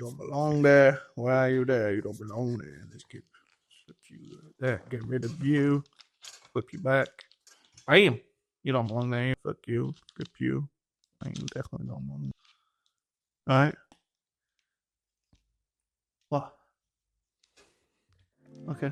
don't belong there. Why are you there? You don't belong there. Let's get you there. Get rid of you. Flip you back. Bam. You don't belong there. Fuck you. Flip you. You definitely don't belong there. All right. What? Okay.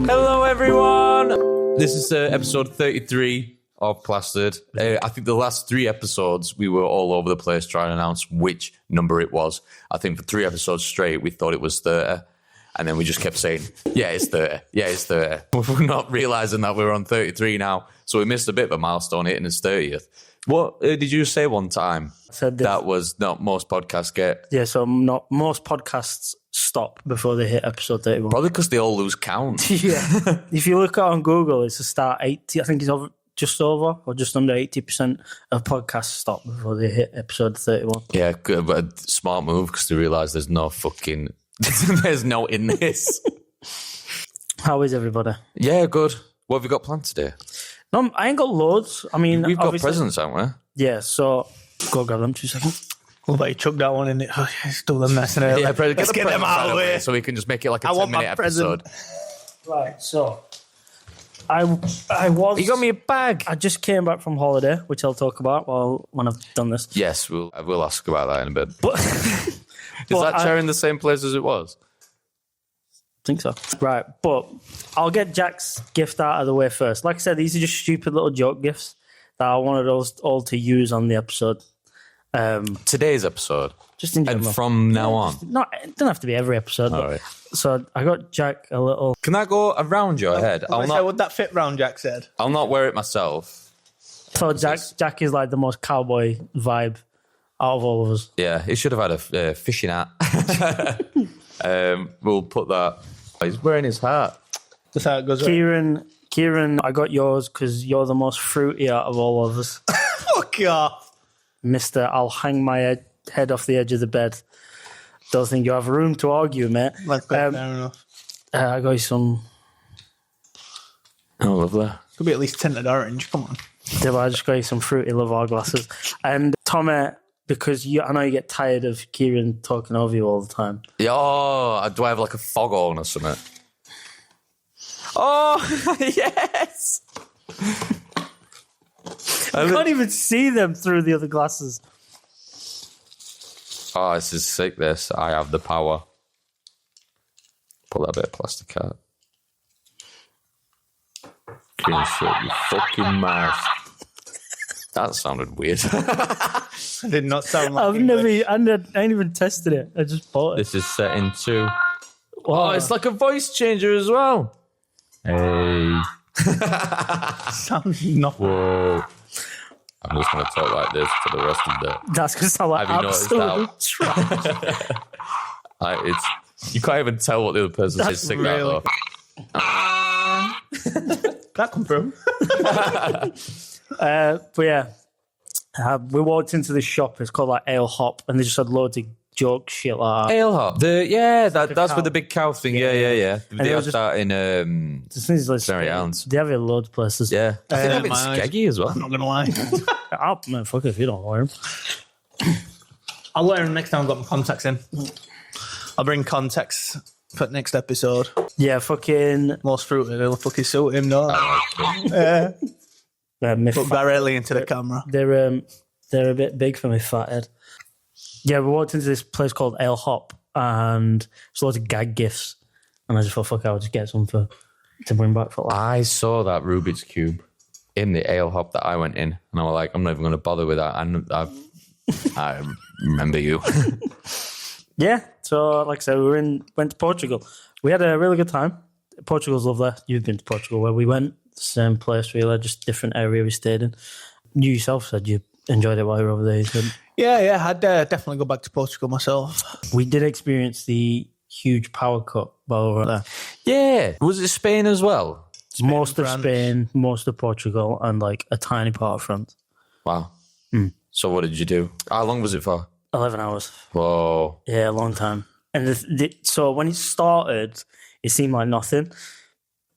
Hello, everyone. This is episode 33 of Plastered. I think the last 3 episodes, we were all over the place trying to announce which number it was. I think for 3 episodes straight, we thought it was 30. And then we just kept saying, yeah, it's 30. Yeah, it's 30. We're not realizing that we're on 33 now. So we missed a bit of a milestone hitting his 30th. What did you say one time? I said that was not most podcasts get. Yeah, so not most podcasts stop before they hit episode 31. Probably because they all lose count. Yeah. If you look at it on Google, it's a start 80. I think it's just over or just under 80% of podcasts stop before they hit episode 31. Yeah, good, but a smart move because they realise there's no fucking... there's no in this. How is everybody? Yeah, good. What have you got planned today? No, I ain't got loads. I mean, we've got presents, haven't we? Yeah, so go grab them 2 seconds. What about you chuck that one in it? Oh, yeah, still them nice and early. Yeah, let's get them out of the way. So we can just make it like a 10-minute episode. Right, so I was... You got me a bag. I just came back from holiday, which I'll talk about when I've done this. Yes, I will ask about that in a bit. But is that chair in the same place as it was? I think so. Right, but I'll get Jack's gift out of the way first. Like I said, these are just stupid little joke gifts that I wanted us all to use on the episode. Today's episode? Just in general. And from now on? It doesn't have to be every episode. All right. So I got Jack a little... Can that go around your head? Would that fit round Jack said? I'll not wear it myself. So Jack is like the most cowboy vibe out of all of us. Yeah, he should have had a fishing hat. We'll put that... He's wearing his hat. That's how it goes. Kieran, I got yours because you're the most fruity out of all of us. Fuck off. Mister, I'll hang my head off the edge of the bed. Don't think you have room to argue, mate. Fair enough. I got you some... Oh, lovely. Could be at least tinted orange. Come on. I just got you some fruity Lavar glasses. And Tommy, because I know you get tired of Kieran talking over you all the time. Yeah, do I have like a foghorn or something? Oh, yes! I can't even see them through the other glasses. Oh, this is sick, this. I have the power. Pull that bit of plastic out. Can shut your fucking mouth. That sounded weird. It did not sound like I ain't even tested it. I just bought it. This is setting 2. Wow. Oh, it's like a voice changer as well. Hey. Sounds nothing. Whoa. I'm just going to talk like this for the rest of the... That's because I like absolute trash. You can't even tell what the other person says. Sick really... That come through. But yeah, we walked into this shop. It's called like Ale Hop, and they just had loads of joke shit like that. Ale Hop. That's with the big cow thing. Yeah. They have that in St. Islands. They have it in loads of places. Yeah. I think they have it in Skeggy as well. I'm not going to lie. Man, fuck it if you don't wear them. I'll wear them next time I've got my contacts in. I'll bring contacts for next episode. Yeah, fucking... Most fruity. They'll fucking suit him, don't they? Put directly into the camera. They're a bit big for me, fathead. Yeah, we walked into this place called Ale Hop, and there's loads of gag gifts. And I just thought, fuck, I'll just get some to bring back for life. I saw that Rubik's Cube in the Ale Hop that I went in, and I was like, I'm not even going to bother with that. I remember you. Yeah, so like I said, we went to Portugal. We had a really good time. Portugal's lovely. You've been to Portugal where we went. Same place, really, just different area we stayed in. You yourself said you enjoyed it while you were over there. You said. Yeah, I'd definitely go back to Portugal myself. We did experience the huge power cut while we were there. Yeah. Was it Spain as well? Spain, most of France. Spain, most of Portugal, and like a tiny part of France. Wow. So what did you do? How long was it for? 11 hours. Whoa. Yeah, a long time. And so when it started, it seemed like nothing.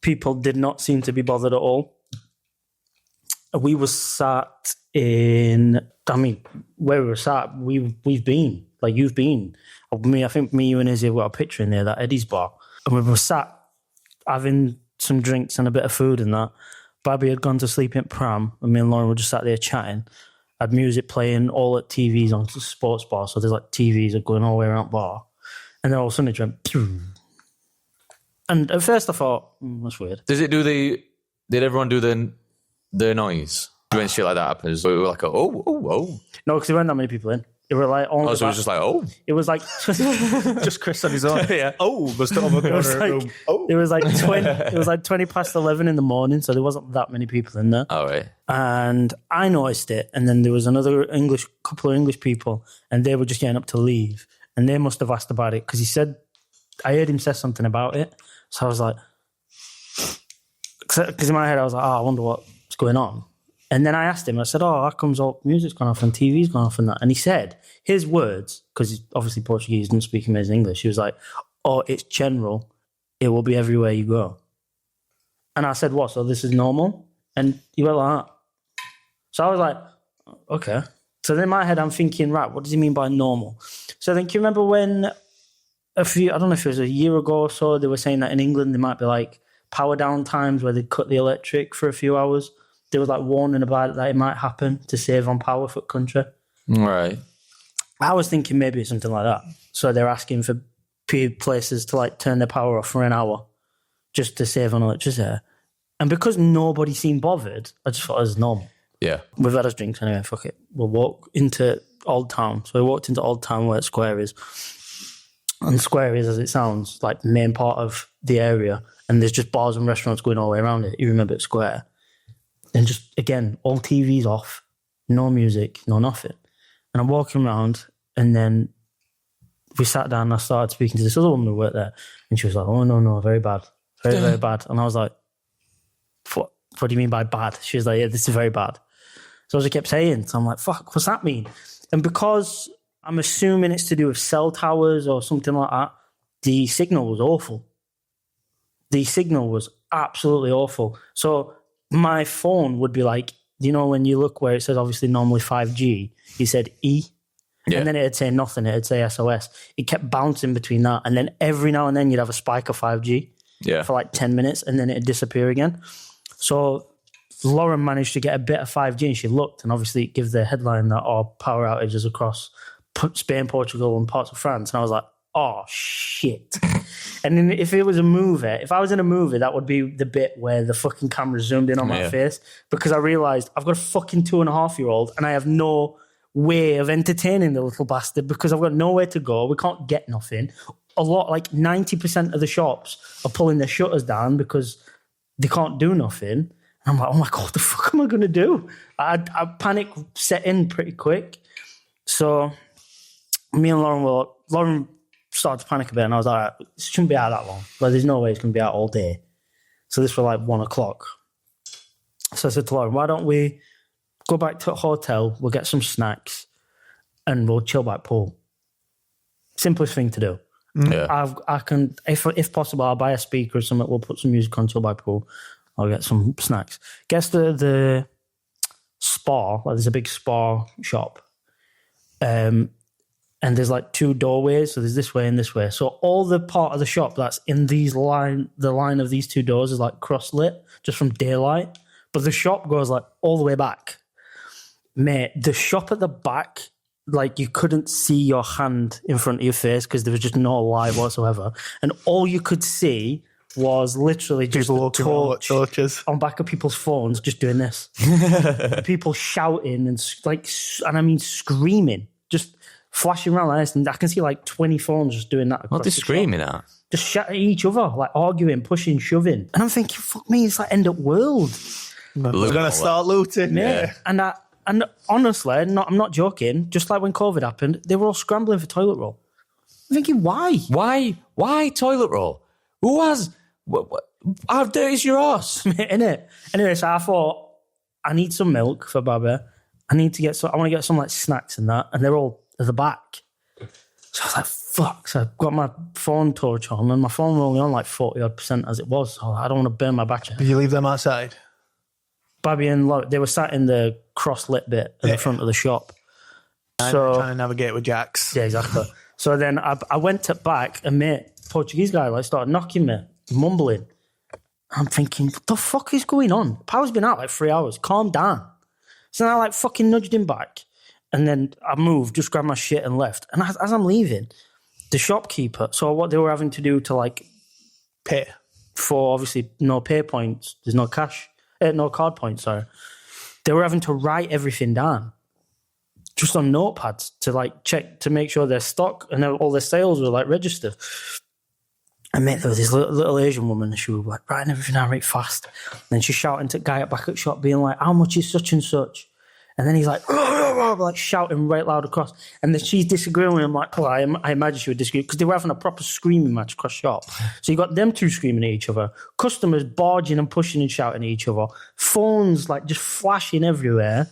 people did not seem to be bothered at all. We were sat in, where we were sat, we've been, like you've been. I think me, you and Izzy have got a picture in there, that Eddie's bar. And we were sat having some drinks and a bit of food and that. Babby had gone to sleep in pram, and me and Lauren were just sat there chatting. Had music playing, all at TVs on the sports bar, so there's like TVs are going all the way around bar. And then all of a sudden it went, Phew. And at first I thought, that's weird. Did everyone do the noise when shit like that happens? We were like, oh. No, because there weren't that many people in. It were like only. Oh, so it was just like, oh. It was like Just Chris on his own. Yeah. Oh, was the other corner of the room. Oh. it was like 20. It was like 20 past 11 in the morning, so there wasn't that many people in there. All right. And I noticed it, and then there was another couple of English people, and they were just getting up to leave, and they must have asked about it because I heard him say something about it, so I was like, because in my head I was like, I wonder what's going on. And then I asked him, I said, how comes all music's gone off and TV's gone off and that? And he said, his words, because he's obviously Portuguese, didn't speak amazing English, he was like, it's general, it will be everywhere you go. And I said, what, so this is normal? And he went like that. So I was like, okay. So then in my head I'm thinking, right, what does he mean by normal? So then, can you remember when I don't know if it was a year ago or so, they were saying that in England there might be like power down times where they'd cut the electric for a few hours? There was like warning about it that it might happen to save on power for the country. Right. I was thinking maybe it's something like that. So they're asking for places to like turn their power off for an hour just to save on electricity. And because nobody seemed bothered, I just thought it was normal. Yeah. We've had us drinks anyway, fuck it. We'll walk into Old Town. So we walked into Old Town where Square is. And Square is, as it sounds, like the main part of the area. And there's just bars and restaurants going all the way around it. You remember it's Square. And just, again, all TVs off, no music, no nothing. And I'm walking around, and then we sat down and I started speaking to this other woman who worked there. And she was like, oh, no, very bad. Very, very bad. And I was like, what do you mean by bad? She was like, yeah, this is very bad. So as I kept saying, so I'm like, fuck, what's that mean? And because I'm assuming it's to do with cell towers or something like that, the signal was awful. The signal was absolutely awful. So my phone would be like, when you look where it says obviously normally 5G, he said E, and then it'd say nothing, it'd say SOS. It kept bouncing between that, and then every now and then you'd have a spike of 5G for like 10 minutes, and then it'd disappear again. So Lauren managed to get a bit of 5G, and she looked, and obviously it gives the headline that power outages across Spain, Portugal, and parts of France, and I was like, oh shit. And then if I was in a movie, that would be the bit where the fucking camera zoomed in on my face, because I realised I've got a fucking 2.5-year-old and I have no way of entertaining the little bastard because I've got nowhere to go. We can't get nothing. Like 90% of the shops are pulling their shutters down because they can't do nothing. And I'm like, oh my God, what the fuck am I going to do? I panic set in pretty quick. So me and Lauren started to panic a bit, and I was like, it shouldn't be out that long. Like, there's no way it's going to be out all day. So this was like 1 o'clock. So I said to Lauren, why don't we go back to the hotel, we'll get some snacks, and we'll chill by pool. Simplest thing to do. Yeah. I can, if possible, I'll buy a speaker or something, we'll put some music on, chill by pool. I'll get some snacks. Guess the spa, like there's a big spa shop. And there's like 2 doorways, so there's this way and this way. So all the part of the shop that's in the line of these 2 doors is like cross-lit, just from daylight. But the shop goes like all the way back. Mate, the shop at the back, like you couldn't see your hand in front of your face because there was just no light whatsoever. And all you could see was literally just people the torches on back of people's phones, just doing this. People shouting and I mean screaming, just flashing around like this, and I can see like 20 phones just doing that. What are they screaming at? Just shouting at each other, like arguing, pushing, shoving. And I'm thinking, fuck me, it's like end up world. We're going to start looting. Yeah. And honestly, I'm not joking, just like when COVID happened, they were all scrambling for toilet roll. I'm thinking, why? Why toilet roll? Who has... How dirty is your ass? Innit? Anyway, so I thought, I need some milk for Baba. I want to get some like snacks and that, and they're all at the back. So I was like, fuck. So I got my phone torch on, and my phone was only on like 40% as it was. So I don't want to burn my battery. Did you leave them outside? Babby and Laurie, they were sat in the cross-lit bit at the front of the shop. So Trying to navigate with Jax. yeah, exactly. So then I went back, and mate, Portuguese guy like started knocking me, mumbling. I'm thinking, what the fuck is going on? Power's been out like 3 hours. Calm down. So then I like fucking nudged him back, and then I moved, just grabbed my shit and left. And as I'm leaving, the shopkeeper saw what they were having to do to like Pay. for obviously no pay points. There's no cash, no card points. Sorry, they were having to write everything down just on notepads to like check to make sure their stock and all their sales were like registered. And mate, there was this little Asian woman, and she was like writing everything down right fast. And then she's shouting to the guy back at shop, being like, "How much is such and such?" And then he's like, like shouting right loud across. And then she's disagreeing with him, like, well, I imagine she would disagree because they were having a proper screaming match across shop. So you got them two screaming at each other, customers barging and pushing and shouting at each other, phones like just flashing everywhere.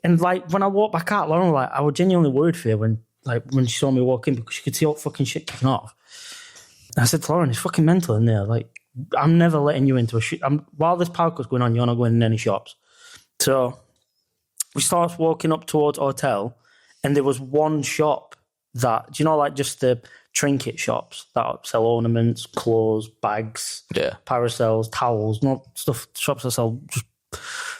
And like when I walked back out, Lauren was like, I was genuinely worried for you when she saw me walk in because she could see all fucking shit kicking off. And I said to Lauren, it's fucking mental in there. Like, I'm never letting you into a shop. While this parkour's going on, you're not going in any shops. So we start walking up towards hotel, and there was one shop that, do you know, like just the trinket shops that sell ornaments, clothes, bags, parasols, towels, not stuff, shops that sell just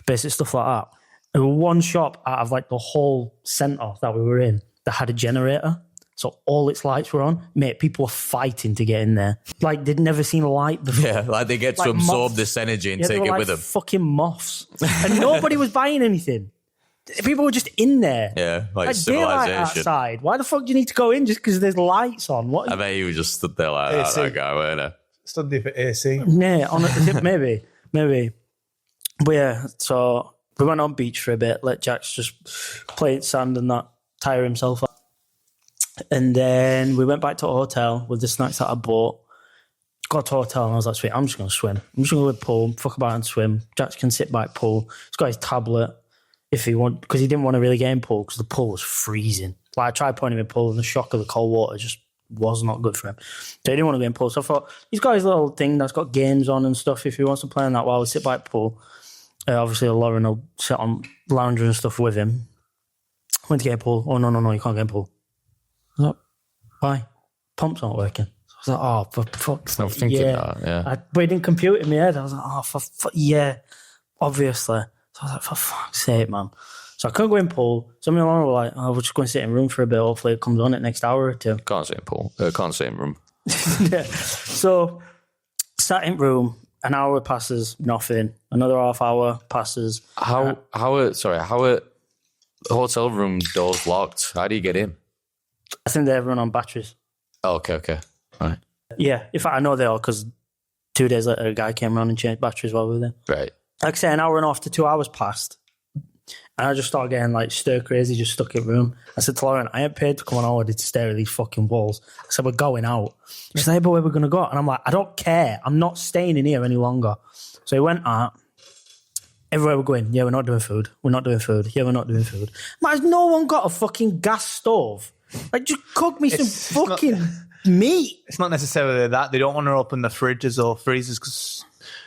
basic stuff like that. There was one shop out of like the whole centre that we were in that had a generator. So all its lights were on. Mate, people were fighting to get in there. Like they'd never seen a light before. Yeah, like they get to absorb this energy and take it with them. Fucking moths. And nobody was buying anything. People were just in there. Yeah, like daylight civilization. outside. Why the fuck do you need to go in just because there's lights on? What? I bet he was just stood there like that guy, weren't he? Stood there for AC. Yeah, maybe. But yeah, so we went on beach for a bit, let Jax just play in sand and that, tire himself out. And then we went back to a hotel with the snacks that I bought. Got to a hotel and I was like, sweet, I'm just going to swim. I'm just going to go to the pool, fuck about and swim. Jax can sit by the pool. He's got his tablet if he wants, because he didn't want to really get in pool because the pool was freezing. Like I tried putting him in pool and the shock of the cold water just was not good for him. So he didn't want to go in pool. So I thought, he's got his little thing that's got games on and stuff. If he wants to play on that while we sit by the pool, obviously Lauren will sit on lounger and stuff with him. Went to get in pool. Oh, no, you can't get in pool. I was like, why? Pumps aren't working. So I was like, oh, for fuck's sake. I'm thinking that, yeah. But it didn't compute in my head. I was like, oh, yeah, obviously. So I was like, for fuck's sake, man. So I couldn't go in pool. So me and Lauren were like, oh, we're just going to sit in room for a bit. Hopefully it comes on in the next hour or two. Can't sit in pool. Can't sit in room. Yeah. So sat in room, an hour passes, nothing. Another half hour passes. How are hotel room doors locked? How do you get in? I think they run on batteries. Oh, okay. All right. Yeah, in fact, I know they are because 2 days later, a guy came around and changed batteries while we were there. Right. Like I say, an hour and a half to 2 hours passed. And I just started getting like stir crazy, just stuck in room. I said to Lauren, I ain't paid to come on holiday to stare at these fucking walls. I said, we're going out. She's like, but where we're going to go? And I'm like, I don't care. I'm not staying in here any longer. So we went out. Everywhere we're going, yeah, we're not doing food. We're not doing food. Yeah, we're not doing food. Man, has no one got a fucking gas stove? Like, just cook me some fucking meat. It's not necessarily that. They don't want to open the fridges or freezers because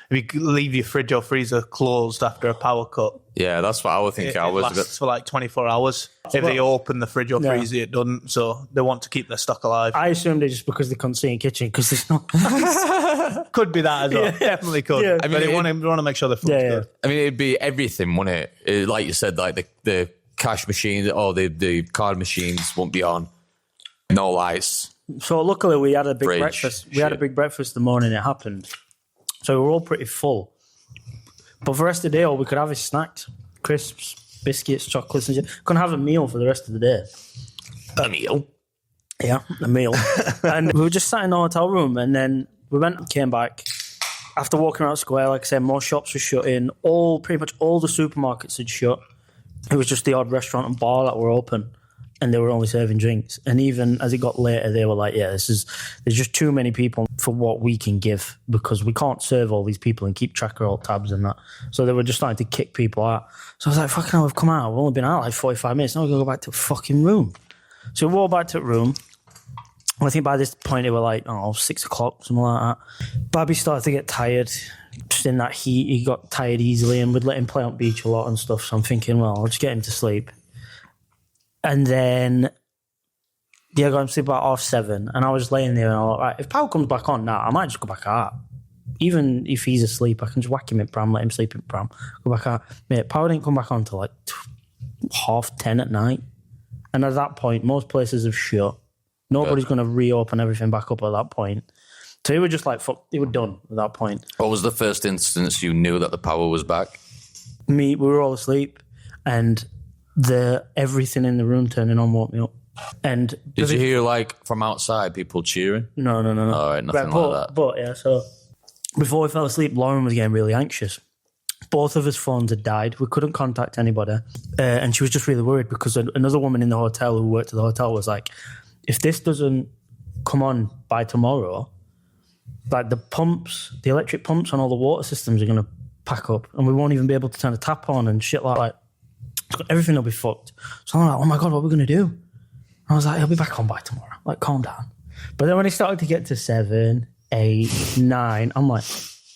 if you leave your fridge or freezer closed after a power cut, Yeah, that's what I was thinking. it lasts for like 24 hours. If they open the fridge or freezer, it doesn't. So they want to keep their stock alive. I assumed it just because they couldn't see in the kitchen because there's no... Could be that as well. Definitely could. Yeah. I mean, they want to make sure the food's good. I mean, it'd be everything, wouldn't it? Like you said, like the cash machines or the card machines won't be on. No lights. So luckily we had a big Fridge, breakfast. We had a big breakfast the morning it happened. So we were all pretty full. But for the rest of the day, all we could have is snacks, crisps, biscuits, chocolates, and shit. Couldn't have a meal for the rest of the day. A meal. Yeah, a meal. And we were just sat in the hotel room, and then we went and came back. After walking around the square, like I said, more shops were shut in. Pretty much all the supermarkets had shut. It was just the odd restaurant and bar that were open, and they were only serving drinks. And even as it got later, they were like, yeah, there's just too many people for what we can give because we can't serve all these people and keep track of all tabs and that. So they were just starting to kick people out. So I was like, fucking hell, we've come out. We've only been out like 45 minutes. Now we're going to go back to the fucking room. So we walked back to the room. I think by this point it were like, 6 o'clock, something like that. Babby started to get tired. Just in that heat, he got tired easily, and we'd let him play on beach a lot and stuff. So I'm thinking, well, I'll just get him to sleep. And then I got him to sleep about 7:30, and I was laying there, and I was like, right, if power comes back on now, I might just go back out. Even if he's asleep, I can just whack him in pram, let him sleep in pram, go back out. Mate, power didn't come back on till like 10:30 at night. And at that point, most places have shut. Nobody's going to reopen everything back up at that point. So he was just like, fuck, they were done at that point. What was the first instance you knew that the power was back? We were all asleep, and everything in the room turning on woke me up. And Did you hear, like, from outside, people cheering? No. All right, nothing like that. But, yeah, so before we fell asleep, Lauren was getting really anxious. Both of his phones had died. We couldn't contact anybody. And she was just really worried because another woman in the hotel who worked at the hotel was like, if this doesn't come on by tomorrow, like the electric pumps on all the water systems are going to pack up, and we won't even be able to turn the tap on and shit like that. Everything will be fucked. So I'm like, oh my God, what are we going to do? And I was like, he'll be back on by tomorrow. Like, calm down. But then when it started to get to 7, 8, 9, I'm like,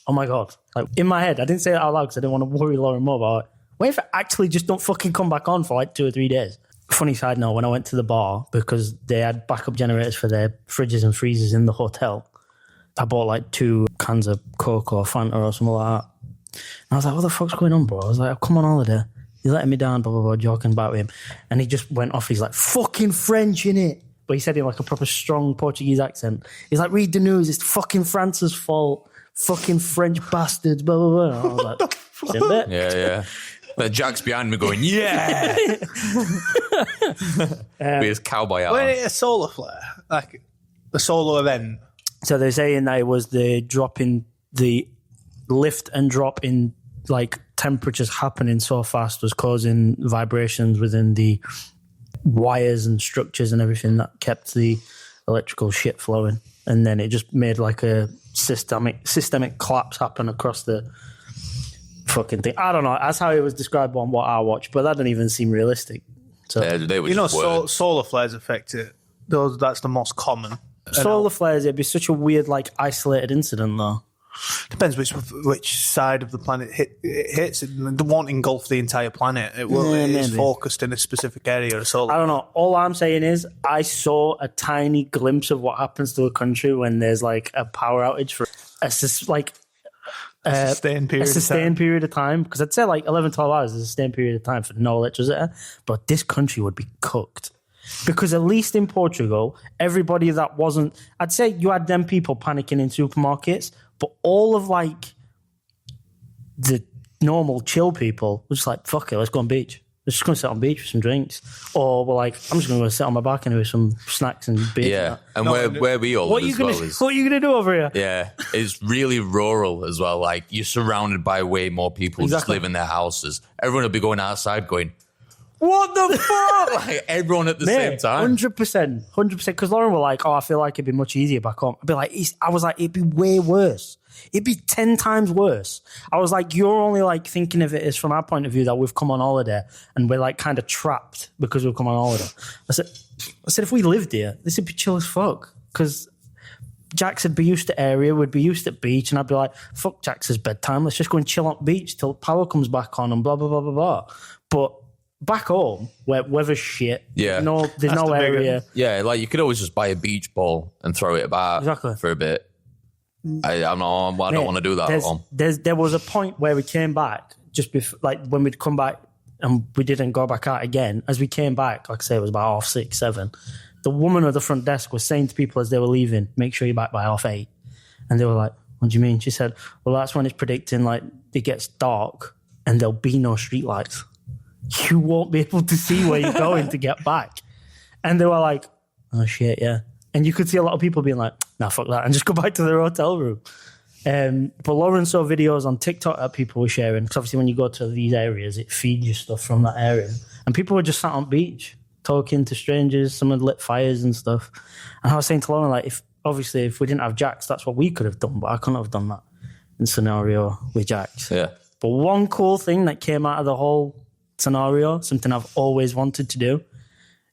oh my God. Like, in my head, I didn't say it out loud because I didn't want to worry Lauren more, but like, what if it actually just don't fucking come back on for like 2 or 3 days? Funny side note, when I went to the bar, because they had backup generators for their fridges and freezers in the hotel, I bought like 2 cans of Coke or Fanta or something like that. And I was like, what the fuck's going on, bro? I was like, I've come on holiday. You're letting me down, blah, blah, blah, joking about him. And he just went off. He's like, fucking French, innit? But he said it in like a proper strong Portuguese accent. He's like, read the news. It's fucking France's fault. Fucking French bastards, blah, blah, blah. And I was like, "Seen it?" Yeah. But Jack's behind me going, yeah! With his cowboy hat When on. it a solar flare, like a solar event, So they're saying that it was the lift and drop in like temperatures happening so fast was causing vibrations within the wires and structures and everything that kept the electrical shit flowing. And then it just made like a systemic collapse happen across the fucking thing. I don't know. That's how it was described on what I watched, but that didn't even seem realistic. So They were just words. solar flares affect it. That's the most common. solar flares, it'd be such a weird, like, isolated incident, though. Depends which side of the planet it hits. It won't engulf the entire planet. It's maybe. focused in a specific area of solar. I don't know. All I'm saying is I saw a tiny glimpse of what happens to a country when there's, like, a power outage for a sustained period of time. Because I'd say, like, 11, 12 hours is a sustained period of time for no electricity. But this country would be cooked. Because at least in Portugal, everybody that wasn't... I'd say you had them people panicking in supermarkets, but all of, like, the normal chill people were just like, fuck it, let's go on beach. Let's just go and sit on beach with some drinks. Or we're like, I'm just going to go sit on my balcony with some snacks and beer. Yeah, and where we all What live are as well is... What are you going to do over here? Yeah, it's really rural as well. Like, you're surrounded by way more people just Exactly. live in their houses. Everyone will be going outside going, what the fuck? Like, everyone at the same time. 100%. Because Lauren were like, oh, I feel like it'd be much easier back home. I'd be like, I was like, it'd be way worse. It'd be 10 times worse. I was like, you're only like thinking of it as from our point of view that we've come on holiday and we're like kind of trapped because we've come on holiday. I said, if we lived here, this would be chill as fuck. Because Jax would be used to area, we'd be used to beach, and I'd be like, fuck Jax's bedtime. Let's just go and chill on beach till power comes back on and blah, blah, blah, blah, blah. But back home, where weather's shit, Yeah. there's no area. Yeah, like, you could always just buy a beach ball and throw it about Exactly. for a bit. I don't want to do that at home. There was a point where we came back, just before, like when we'd come back and we didn't go back out again. As we came back, like I say, it was about 6:30, 7. The woman at the front desk was saying to people as they were leaving, make sure you're back by 8:30. And they were like, what do you mean? She said, well, that's when it's predicting like it gets dark and there'll be no streetlights. You won't be able to see where you're going to get back. And they were like, oh shit, yeah. And you could see a lot of people being like, nah, fuck that, and just go back to their hotel room. But Lauren saw videos on TikTok that people were sharing, because obviously when you go to these areas, it feeds you stuff from that area. And people were just sat on beach, talking to strangers, some had lit fires and stuff. And I was saying to Lauren, like, if we didn't have Jax, that's what we could have done, but I couldn't have done that in scenario with Jax. Yeah. But one cool thing that came out of the whole scenario, something I've always wanted to do,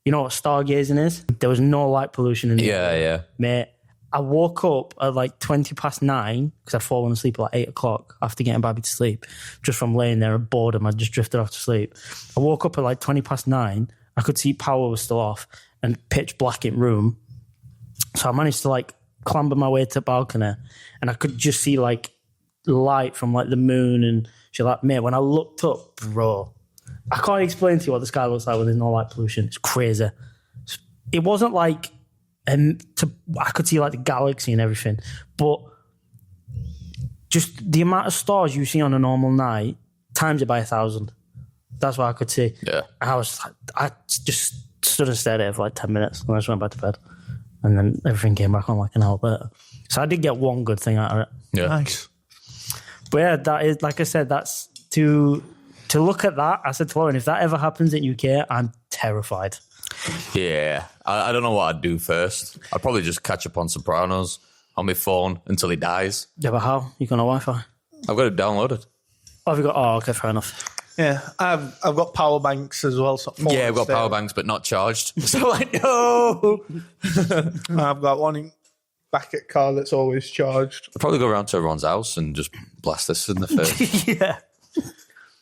You know what stargazing is? There was no light pollution in the area. Yeah. Mate, I woke up at like 9:20 because I'd fallen asleep at like 8 o'clock after getting Babby to sleep. Just from laying there at boredom, I just drifted off to sleep. I woke up at like 9:20. I could see power was still off and pitch black in room. So I managed to like clamber my way to the balcony and I could just see like light from like the moon and shit like, mate, when I looked up, bro, I can't explain to you what the sky looks like when there's no light pollution. It's crazy. It wasn't like, I could see like the galaxy and everything, but just the amount of stars you see on a normal night, times it by 1,000. That's what I could see. Yeah. And I just stood and stared at it for like 10 minutes and I just went back to bed. And then everything came back on like an hour later. So I did get one good thing out of it. Yeah. Nice. But yeah, that is, like I said, that's to look at that. I said to Lauren, if that ever happens in UK, I'm terrified. Yeah. I don't know what I'd do first. I'd probably just catch up on Sopranos on my phone until he dies. Yeah, but how? You got no Wi-Fi? I've got it downloaded. Oh, have you got? Oh, okay, fair enough. Yeah, I've got power banks as well. So Yeah, I've got power banks, but not charged. So like, no. I've got one back at car that's always charged. I'd probably go around to everyone's house and just blast this in the face. Yeah.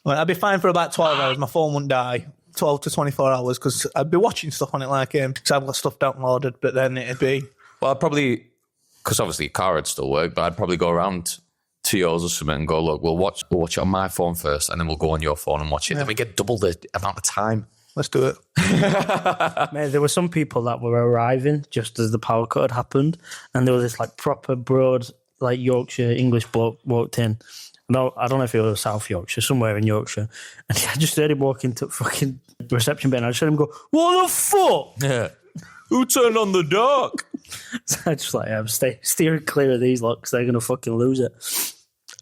Well, I'd be fine for about 12 hours. My phone wouldn't die. 12 to 24 hours because I'd be watching stuff on it like because I've got stuff downloaded, but then it'd be... Well, I'd probably, because obviously your car would still work, but I'd probably go around to yours or something and go, look, we'll watch it on my phone first and then we'll go on your phone and watch it. Then we get double the amount of time. Let's do it. Mate, there were some people that were arriving just as the power cut had happened, and there was this like proper broad, like Yorkshire English bloke walked in. No, I don't know if it was South Yorkshire, somewhere in Yorkshire, and I just heard him walk into fucking reception bed, and I just heard him go, "What the fuck?" Yeah. Who turned on the dark? So I just like, I'm steering clear of these lot because they're gonna fucking lose it.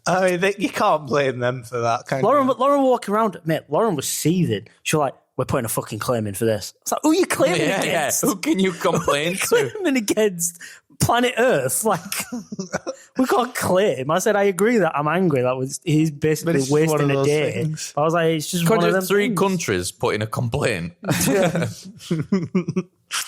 I mean, you can't blame them for that kind Lauren of... walking around, mate. Lauren was seething. She was like, "We're putting a fucking claim in for this." It's like, who are you claiming against? Who can you complain to? Claiming against planet Earth? Like, we can't claim. I said, I agree that I'm angry. That was he's basically it's one wasting of a those day. things. I was like, it's just one of them Three things. countries put in a complaint.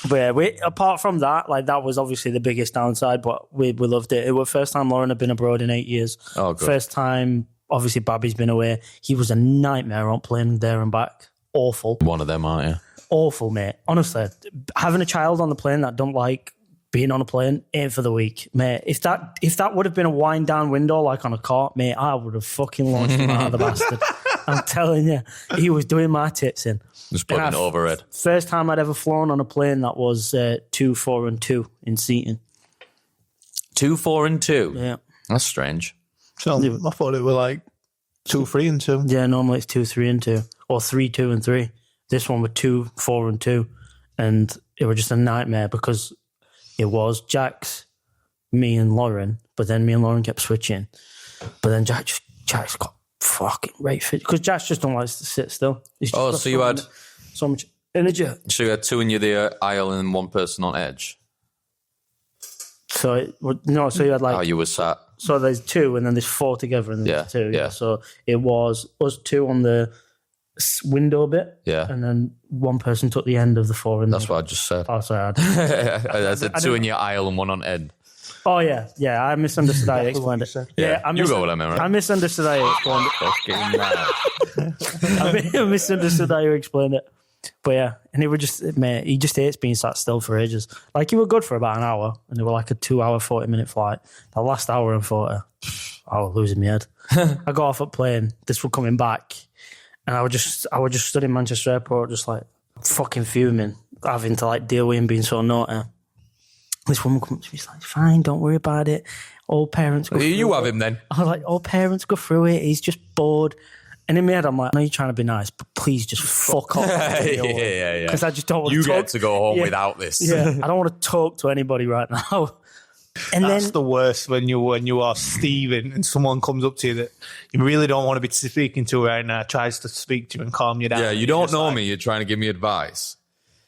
But yeah, apart from that, like that was obviously the biggest downside, but we loved it. It was the first time Lauren had been abroad in 8 years. Oh, good. First time, obviously, Babby's been away. He was a nightmare on plane there and back. Awful. One of them, aren't you? Awful, mate. Honestly, having a child on the plane that don't like being on a plane ain't for the weak, mate. If that would have been a wind down window like on a car, mate, I would have fucking launched him out of the bastard. I'm telling you, he was doing my tits in. Just putting it overhead. First time I'd ever flown on a plane that was 2, 4, and 2 in seating. 2, 4, and 2. Yeah, That's strange. So I thought it were like 2, 3 and 2. yeah. Normally it's 2, 3, and 2, or 3, 2, and 3. This one was 2, 4, and 2, and it was just a nightmare because it was Jax, me, and Lauren. But then me and Lauren kept switching. But then Jax got fucking right fit because Jax just don't like to sit still. He's just got So you had so much energy. so you had two in the aisle and one person on edge. So so you had like How you were sat. so there's 2 and then there's 4 together and there's 2. yeah. So it was us 2 on the window bit. Yeah. And then one person took the end of the 4. And That's what I just said. Oh, sorry. I said 2 in your aisle and 1 on end. Oh, yeah. Yeah, I misunderstood how you explained it. Yeah, I you got what I meant, right? I misunderstood how you explained it. I misunderstood how you explained it. But yeah, and he would just, mate, he just hates being sat still for ages. Like, he were good for about an hour, and they were like a 2-hour, 40-minute flight. The last hour and 40, I was losing my head. I got off at plane, this was coming back, and I would just stood in Manchester Airport, just like fucking fuming, having to like deal with him being so naughty. This woman comes to me, she's like, fine, don't worry about it. All parents go You through have it. him then. I was like, all parents go through it. He's just bored. And in my head, I'm like, I know you're trying to be nice, but please just fuck off. Yeah. Because I just don't want You to talk. get to go home Yeah. without this. Yeah, I don't want to talk to anybody right now. And That's then, the worst when you are Steven and someone comes up to you that you really don't want to be speaking to right now, tries to speak to you and calm you down. Yeah, you You're don't just know like- me. You're trying to give me advice.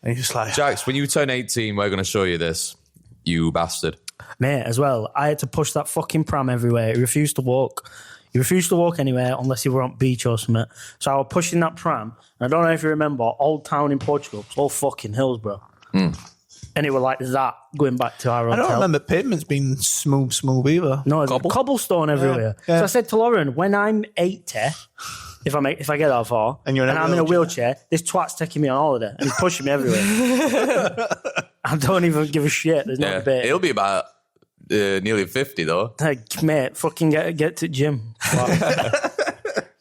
And you're just like, Jax, when you turn 18, we're going to show you this. You bastard. mate, as well, I had to push that fucking pram everywhere. It refused to walk. He refused to walk anywhere unless he were on beach or something. So I was pushing that pram, and I don't know if you remember, Old Town in Portugal, it's all fucking hills, bro. And it was like that going back to our I hotel. don't remember pavement's being smooth either. No, there's cobblestone everywhere. Yeah. So I said to Lauren, when I'm 80, if I get that far, And you're in a I'm in a wheelchair, this twat's taking me on holiday and he's pushing me everywhere. I don't even give a shit. There's no debate. It'll be about nearly 50 though. Like, mate, fucking get to the gym.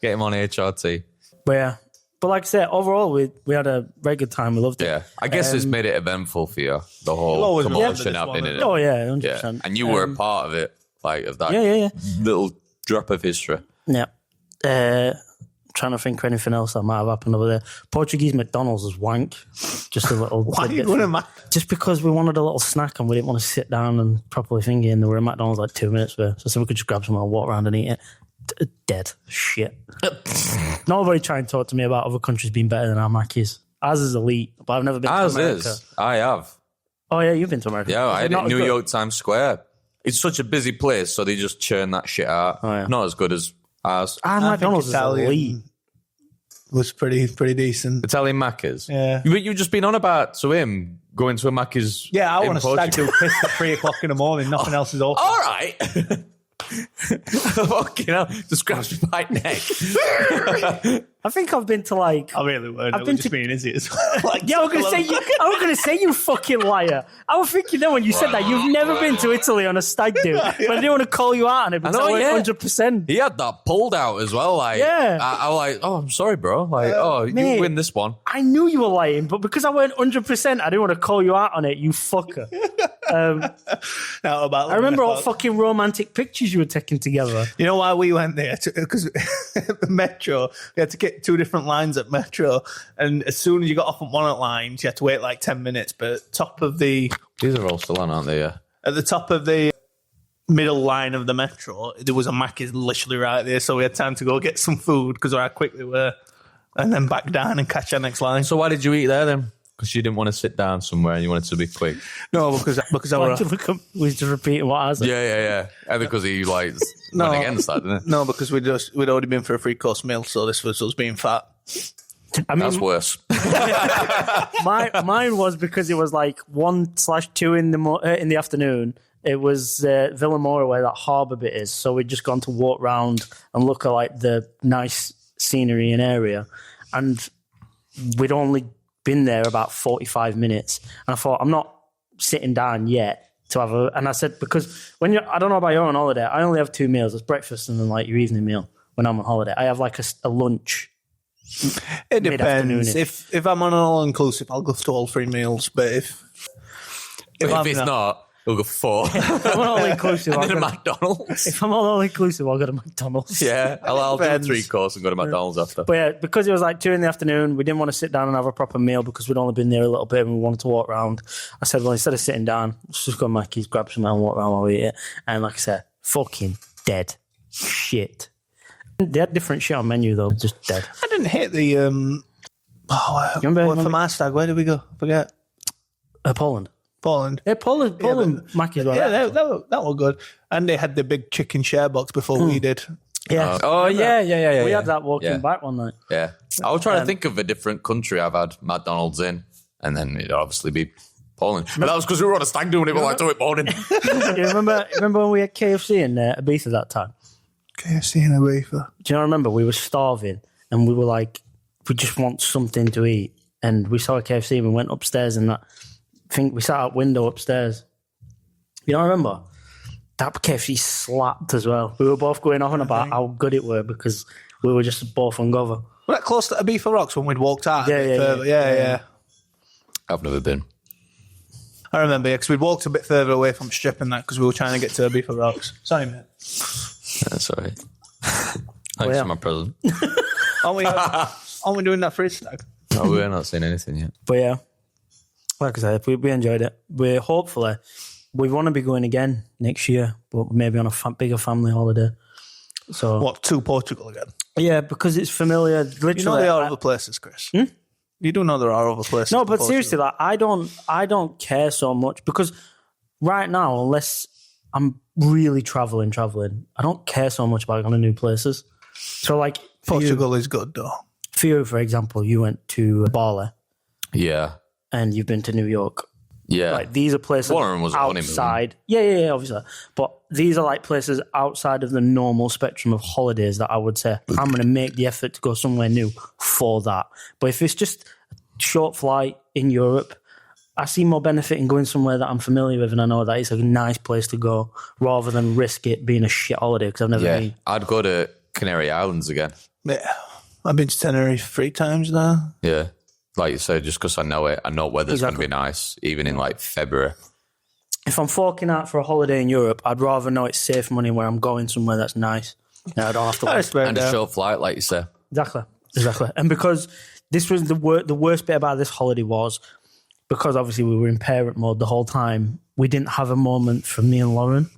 Get him on HRT. But yeah. But like I said, overall, we had a very good time. We loved it. Yeah, I guess it's made it eventful for you. The You'll whole always commotion remember happening this in it. Oh, yeah, 100%. Yeah, and you were a part of it, like of that Yeah. little drop of history. Yeah. Trying to think of anything else that might have happened over there. Portuguese McDonald's was wank. Just a little. Why are you tidbit. going to Mac? Just because we wanted a little snack and we didn't want to sit down and properly finger, and there were at McDonald's like 2 minutes there. So I said we could just grab some and walk around and eat it. Dead shit. Nobody try and talk to me about other countries being better than our Mackies. Ours is elite, but I've never been Ours to America. is. I have. Oh yeah, you've been to America. Yeah, I Is it had it not in as New good? York Times Square. It's such a busy place, so they just churn that shit out. Oh, yeah. Not as good as ours. Our McDonald's is Italian elite. was pretty decent. Italian Macca's. Yeah. But you've just been on about to him going to a Macca's. Yeah, I in want to stag Portugal. do piss at 3 o'clock in the morning. Nothing else is open. All right. Fucking hell, just grabs my neck. I think I've been to like. I really weren't. I've We're been just to- being idiots. Like, Yeah, I was gonna say you fucking liar. I was thinking then when you said that you've never been to Italy on a stag do, but I didn't want to call you out on it because know, I yeah. went 100%. He had that pulled out as well. Like, Yeah. I was like, oh, I'm sorry, bro. Like, mate. you win this one. I knew you were lying, but because I went 100%, I didn't want to call you out on it. You fucker. Now about I remember all fucking romantic pictures you were taking together. You know why we went there? Because the metro, we had to get 2 different lines at metro, and as soon as you got off at one of the lines, you had to wait like 10 minutes. But at These are all still on, aren't they? Yeah. the top of the middle line of the metro, there was a Macca's literally right there, so we had time to go get some food because of how quick we were, and then back down and catch our next line. So why did you eat there then? Because you didn't want to sit down somewhere and you wanted to be quick. No, because I Why was. did you look up? We just repeating what I said. Yeah. And because he like No. went against that, didn't he? No, because we'd already been for a 3-course meal, so this was us being fat. I mean, That's worse. mine was because it was like 1/2 in the afternoon. It was Villamora where that harbour bit is, so we'd just gone to walk round and look at like the nice scenery and area, and we'd only been there about 45 minutes, and I thought I'm not sitting down yet to have a. And I said because when I don't know about your on holiday, I only have 2 meals. It's breakfast and then like your evening meal. When I'm on holiday, I have like a lunch. It Mid-afternoon. depends. If I'm on an all-inclusive, I'll go to all 3 meals, but if If it's not, we'll go 4. I'm all inclusive. And then a McDonald's. If I'm all inclusive, I'll go to McDonald's. Yeah, I'll do a Depends. 3-course and go to McDonald's after. But yeah, because it was like 2 in the afternoon, we didn't want to sit down and have a proper meal because we'd only been there a little bit and we wanted to walk around. I said, well, instead of sitting down, let's just go to Mackey's, grab some and walk around while we eat it. And like I said, fucking dead shit. They had different shit on menu though, just dead. I didn't hit the Remember- for my stag, where did we go? Forget. Poland. Poland. Yeah, Poland Mackey's were Yeah, right. that was good. And they had the big chicken share box before we did. Yeah. Yeah. We had that walking Yeah. back one night. Yeah. I was trying to think of a different country I've had McDonald's in, and then it'd obviously be Poland. But that was because we were on a stag do and it was like 2 in the morning. You remember when we had KFC in Ibiza that time? KFC in Ibiza. Do you know? Remember, we were starving and we were like, we just want something to eat. And we saw a KFC and we went upstairs and that. I think we sat out window upstairs. You don't remember? That KFC slapped as well. We were both going on about how good it were because we were just both hungover. Was that close to Ibiza Rocks when we'd walked out? Yeah, a bit yeah, further? yeah. yeah. I've never been. I remember, because we'd walked a bit further away from Strip and that because we were trying to get to Ibiza Rocks. Sorry, mate. That's all right. Thanks yeah. for my present. Aren't we doing that for his stag? No, we're not saying anything yet. But yeah, like I said, we enjoyed it. We want to be going again next year, but maybe on a bigger family holiday. So What, to Portugal again? yeah, because it's familiar. Literally, You know there are other places, Chris. You do know there are other places. No, to but Portugal. seriously, like I don't care so much because right now, unless I'm really traveling. I don't care so much about going to new places. So like Portugal is good though. for you, for example, you went to Bali Yeah. and you've been to New York. Yeah. Like these are places One of them was a honeymoon. outside. Yeah, obviously. But these are like places outside of the normal spectrum of holidays that I would say I'm going to make the effort to go somewhere new for that. But if it's just a short flight in Europe, I see more benefit in going somewhere that I'm familiar with and I know that it's a nice place to go rather than risk it being a shit holiday because I've never Yeah. been. I'd go to Canary Islands again. Yeah. I've been to Tenerife 3 times now. Yeah. Like you said, just because I know it, I know weather's Exactly. going to be nice, even in like February. If I'm forking out for a holiday in Europe, I'd rather know it's safe money where I'm going somewhere that's nice. And I don't have to I wait. respect And a that. short flight, like you say. Exactly. And because this was the worst bit about this holiday was because obviously we were in parent mode the whole time, we didn't have a moment for me and Lauren.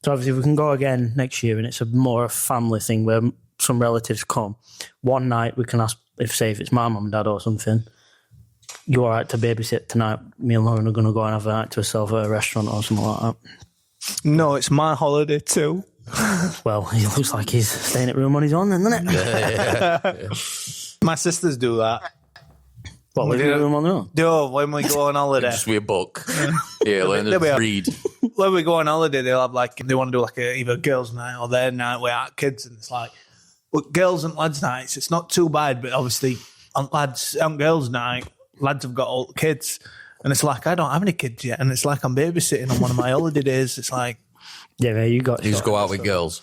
So obviously we can go again next year and it's a more family thing where some relatives come. One night we can ask if it's my mum and dad or something. You all right to babysit tonight? Me and Lauren are going to go and have a night to ourselves at a restaurant or something like that. No, it's my holiday too. Well, he looks like he's staying at room on his own then, doesn't it? My sisters do that. Well, living in a room on their own. No, when we go on holiday. Just with a book. Yeah, learn There we to are. read. When we go on holiday, they'll have like, they want to do like either girls' night or their night without kids. And it's like, but girls and lads' nights, it's not too bad. But obviously, on girls' night, lads have got all the kids. And it's like, I don't have any kids yet. And it's like I'm babysitting on one of my holiday days. It's like, Yeah, man, you got You just go out with girls.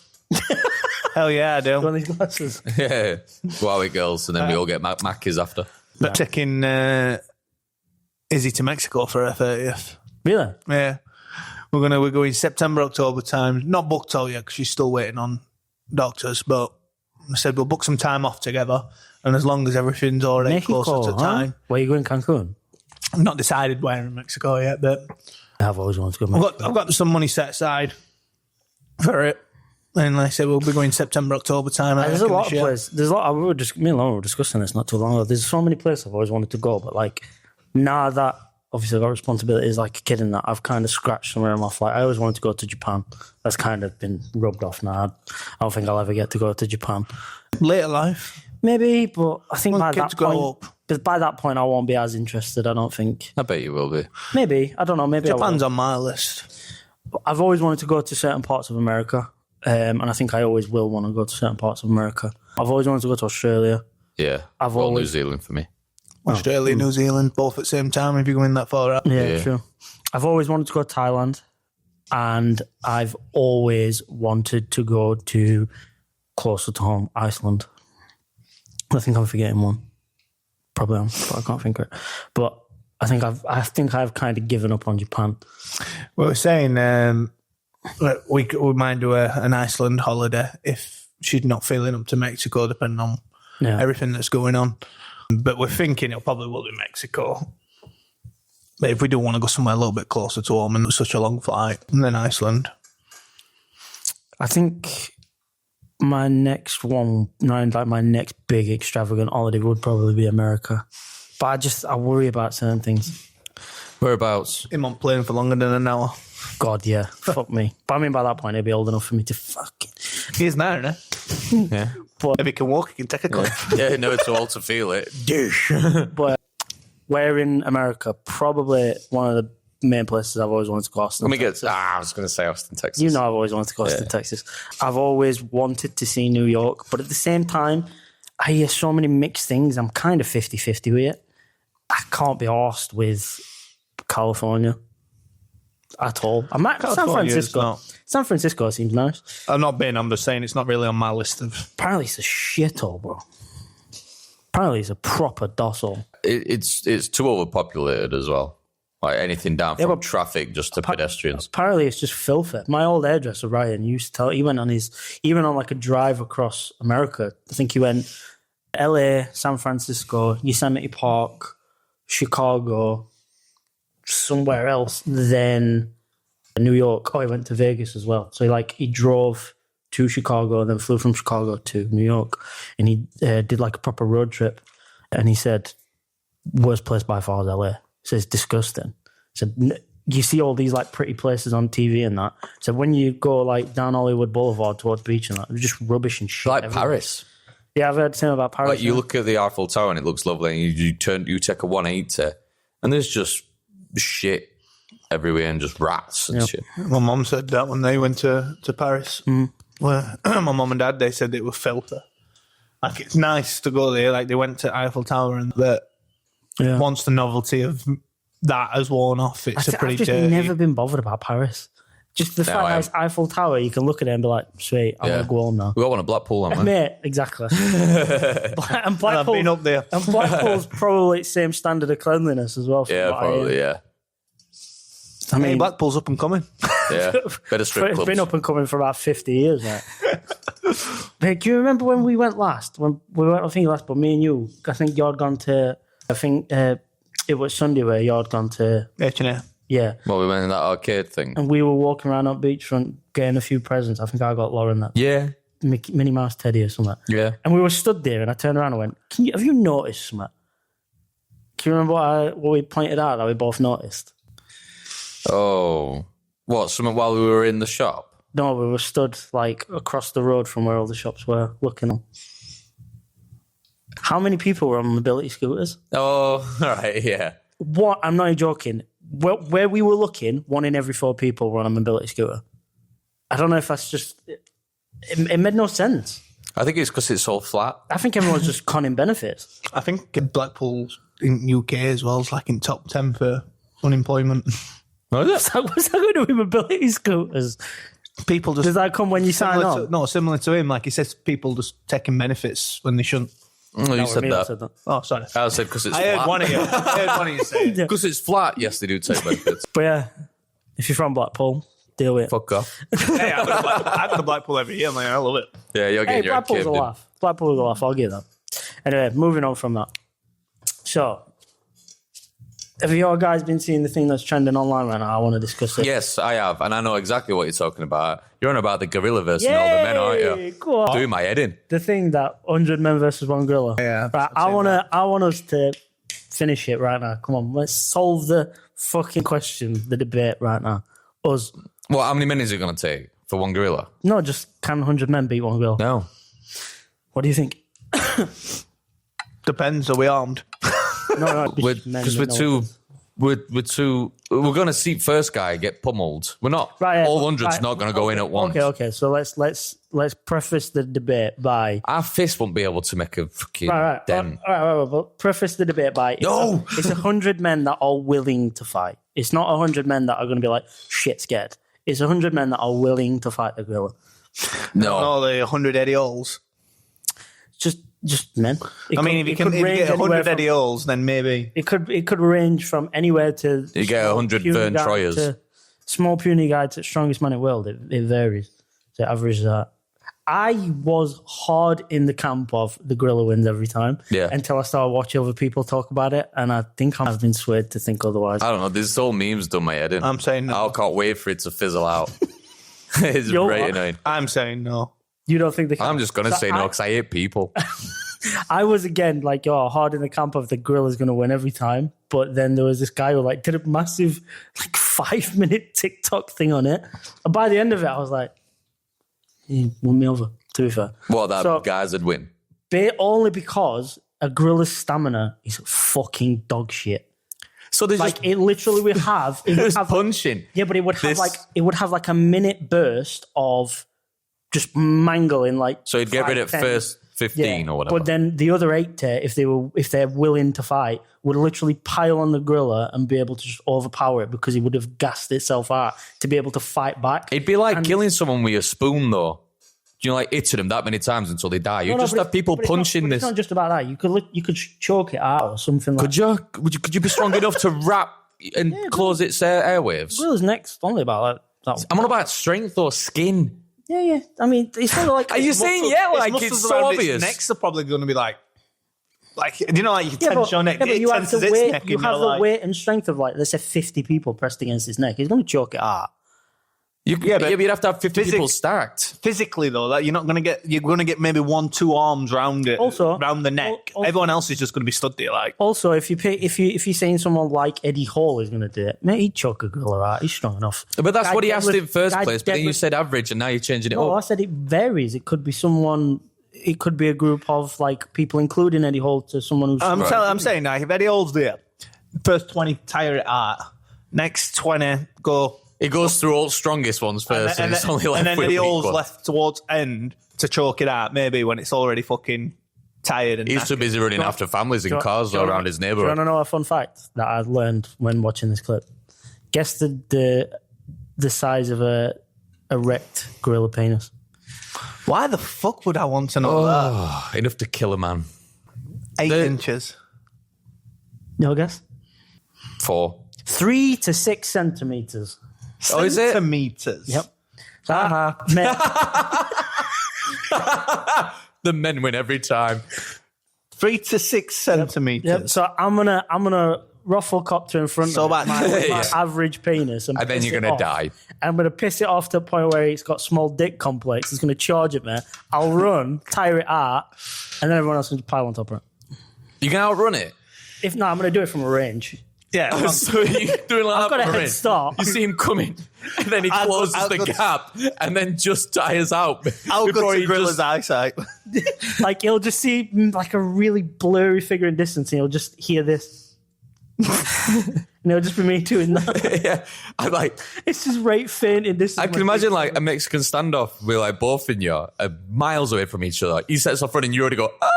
hell yeah, I do. on these glasses. Yeah. Go out with girls and then we all get Mackies after. But taking Izzy to Mexico for her 30th. Really? Yeah. We're going September, October time. Not booked out yet because she's still waiting on doctors. But I said we'll book some time off together. And as long as everything's all right, closer to time. Where you going, Cancun? I've not decided where in Mexico yet, but I've always wanted to go. I've got some money set aside for it. And like I said, we'll be going September, October time. I There's a reckon, lot this of year. places. There's a lot. Me and Lauren were discussing this not too long ago. There's so many places I've always wanted to go, but like now that obviously I've got responsibilities like a kid in that, I've kind of scratched somewhere in my flight. I always wanted to go to Japan. That's kind of been rubbed off now. I don't think I'll ever get to go to Japan. Later life. Maybe, but I think When by kids that grow point, up. but by that point, I won't be as interested. I don't think. I bet you will be. Maybe I don't know. Maybe I will. Japan's on my list. I've always wanted to go to certain parts of America, and I think I always will want to go to certain parts of America. I've always wanted to go to Australia. Yeah. I've Well, always- New Zealand for me. Australia, New Zealand, both at the same time if you're going that far out. Yeah, Yeah. true. I've always wanted to go to Thailand, and I've always wanted to go to closer to home, Iceland. I think I'm forgetting one. Probably am, but I can't think of it. But I think I've kind of given up on Japan. We were saying we might do an Iceland holiday if she's not feeling up to Mexico, depending on Yeah. everything that's going on. But we're thinking it probably will be Mexico. But if we do want to go somewhere a little bit closer to home and it's such a long flight, and then Iceland. I think my next big extravagant holiday would probably be America. But I worry about certain things. Whereabouts? Him on plane for longer than an hour. God, yeah. Fuck me. But I mean, by that point, he'll be old enough for me to fucking... He's there, isn't he? Yeah. If he can walk, he can take a clip. Yeah, no, it's all to feel it. But where in America? Probably one of the main places I've always wanted to go, Austin, Let me get. Texas. I was going to say Austin, Texas. You know I've always wanted to go Austin, Texas. I've always wanted to see New York, but at the same time, I hear so many mixed things. I'm kind of 50-50 with it. I can't be arsed with California at all. I might San California's Francisco. not. San Francisco seems nice. I've not been, I'm just saying it's not really on my list of... Apparently it's a shithole, bro. Apparently it's a proper dossel. It's too overpopulated as well. Like anything down from but- traffic just to pedestrians. Apparently it's just filthy. My old hairdresser, Ryan, used to tell, he went on like a drive across America. I think he went LA, San Francisco, Yosemite Park, Chicago, somewhere else, then New York. Oh, he went to Vegas as well. So he drove to Chicago and then flew from Chicago to New York. And he did like a proper road trip. And he said, worst place by far is LA. He says, disgusting. He said, you see all these like pretty places on TV and that. So when you go like down Hollywood Boulevard towards the beach and that, it's just rubbish and shit. Like everywhere. Paris. Yeah, I've heard the same about Paris. Like you yeah. look at the Eiffel Tower and it looks lovely, and you take a 180, and there's just shit everywhere and just rats and shit. My mum said that when they went to Paris. Where my mum and dad, they said it was filthy. Like, it's nice to go there. Like, they went to Eiffel Tower, and that once the novelty of that has worn off, it's a pretty I've just dirty. never been bothered about Paris. Just the fact that it's Eiffel Tower, you can look at it and be like, sweet, I want to go home now. We got one at Blackpool, haven't we? Mate, exactly. and I've been up there. And Blackpool's probably the same standard of cleanliness as well. Yeah, probably, yeah. I mean, Blackpool's up and coming. Yeah, better strip it's clubs. been up and coming for about 50 years now. But do you remember when we went last? When we went, I think last, but me and you, I think you'd gone to, it was Sunday where you'd gone to, H&A. yeah. Well, we went in that arcade thing. And we were walking around on beachfront getting a few presents. I think I got Lauren that Yeah, Minnie Mouse teddy or something. yeah. And we were stood there and I turned around and went, have you noticed something? Can you remember what we pointed out that we both noticed? Oh, what? Something while we were in the shop? No, we were stood like across the road from where all the shops were, looking. How many people were on mobility scooters? Oh, right, yeah. What? I'm not even joking. Where we were looking, 1 in every 4 people were on a mobility scooter. I don't know if that's just... It made no sense. I think it's because it's all flat. I think everyone's just conning benefits. I think Blackpool's in UK as well is like in top 10 for unemployment. What's that going to do with mobility scooters? People just... Does that come when you sign on? Similar to him. Like, he says people just taking benefits when they shouldn't. Oh, you said Emil that. said that. Oh, sorry. I said because it's I flat. heard one of you say it. Because it's flat, yes, they do take benefits. But yeah, if you're from Blackpool, deal with it. Fuck off. Hey, I go to Blackpool every year, man. I love it. Yeah, you're Hey, getting your Blackpool's kid. a laugh. Blackpool's a laugh. I'll give that. Anyway, moving on from that. So, have you guys been seeing the thing that's trending online right now? I want to discuss it. Yes, I have, and I know exactly what you're talking about. You're on about the Gorillaverse and all the men, aren't you? Go on. Doing my head in. The thing that 100 men versus one gorilla. Yeah, Right, I want us to finish it right now. Come on, let's solve the fucking question, the debate right now. Us. Well, how many men is it going to take for one gorilla? No, just can 100 men beat one gorilla? No. What do you think? Depends. Are we armed? No, Because we're going to see first guy get pummeled. We're not. Right, yeah, all 100's right. not going to go in at once. Okay. So let's preface the debate by Our fist won't be able to make a fucking right. dent. Right. But preface the debate by No! it's 100 men that are willing to fight. It's not 100 men that are going to be like shit scared. It's 100 men that are willing to fight the gorilla. No. All the 100 Eddie Halls. Just men. I mean, if you get 100 Eddie Halls, then maybe. It could range from anywhere to You get 100 puny Vern guy Troyers. to small puny guy to strongest man in the world. It varies. So it averages that. I was hard in the camp of the gorilla wins every time. Yeah. Until I started watching other people talk about it, and I think I've been swayed to think otherwise. I don't know. This whole meme's done my head in. I'm saying no. I can't wait for it to fizzle out. It's Yo, very what? annoying. I'm saying no. You don't think they can? I'm just going to So say no because I hate people. I was again like, hard in the camp of the gorilla's going to win every time. But then there was this guy who like did a massive 5-minute TikTok thing on it. And by the end of it, I was like, he won me over, to be fair. Well, that So- guys would win. Only because a gorilla's stamina is fucking dog shit. So there's Like it literally would have, it would there's have punching. yeah, but it would have This- like a minute burst of just mangling like. So he'd get rid of 5, 10. first 15 or whatever. But then the other 80, if they're willing to fight, would literally pile on the gorilla and be able to just overpower it because he would have gassed itself out to be able to fight back. It'd be like killing someone with a spoon, though. You know, like hitting them that many times until they die. You just have people punching this. It's not just about that. You could choke it out or something like. Could you be strong enough to wrap and close its airwaves? Gorilla's next only about that. I'm on about strength or skin. Yeah. I mean, it's not like. Are you saying it's so obvious? Necks are probably going to be like, do you know, like you Yeah, tense your neck. but It you have tenses the its weight. neck You and have you're the like- weight and strength of like let's say 50 people pressed against his neck. He's going to choke it out. Yeah, but but you'd have to have 50 people physics- stacked. Physically though, that you're going to get maybe 1-2 arms round it, Also- round the neck. also- Everyone else is just going to be stood there like. Also, if you're saying someone like Eddie Hall is going to do it, mate, he'd choke a gorilla out. He's strong enough. But that's Guy what he asked Deadlift- in first Guy place. But then you Deadlift- said average, and now you're changing it No, I up. said it varies. It could be someone. It could be a group of like people, including Eddie Hall, to someone who's. I'm saying like if Eddie Hall's there, first 20 tire it out, next 20 go. It goes through all strongest ones first, and, it's only left and then with Eddie weak Hall's ones. left towards end to choke it out. Maybe when it's already fucking tired and He's too knackered. busy running after families in cars around his Do you want neighborhood. to know a fun fact that I learned when watching this clip? Guess the size of a erect gorilla penis. Why the fuck would I want to know that? Oh, enough to kill a man. 8 The- inches. No guess. 4. 3 to 6 centimeters. Oh, is it? Centimeters. Yep. Mate, The men win every time. 3 to 6 centimeters. yep. So I'm gonna ruffle copter in front So of bad. my Yeah. average penis, And then piss you're it going to off. die. I'm going to piss it off to the point where it's got small dick complex. It's going to charge at me. I'll run, tire it out, and then everyone else can pile on top of it. You can outrun it. If not, I'm going to do it from a range. Yeah. So you're doing like I've got that a for head it. start. You see him coming, and then he closes I'll the go- gap, and then just tires out. I'll before go to he Gorilla's just- eyesight. Like, he'll just see like a really blurry figure in distance, and he'll just hear this. And it'll just be me doing that. Yeah, I like. It's just right faint in distance. I can imagine like a Mexican standoff with like both in you miles away from each other. He sets off running, you already go ah,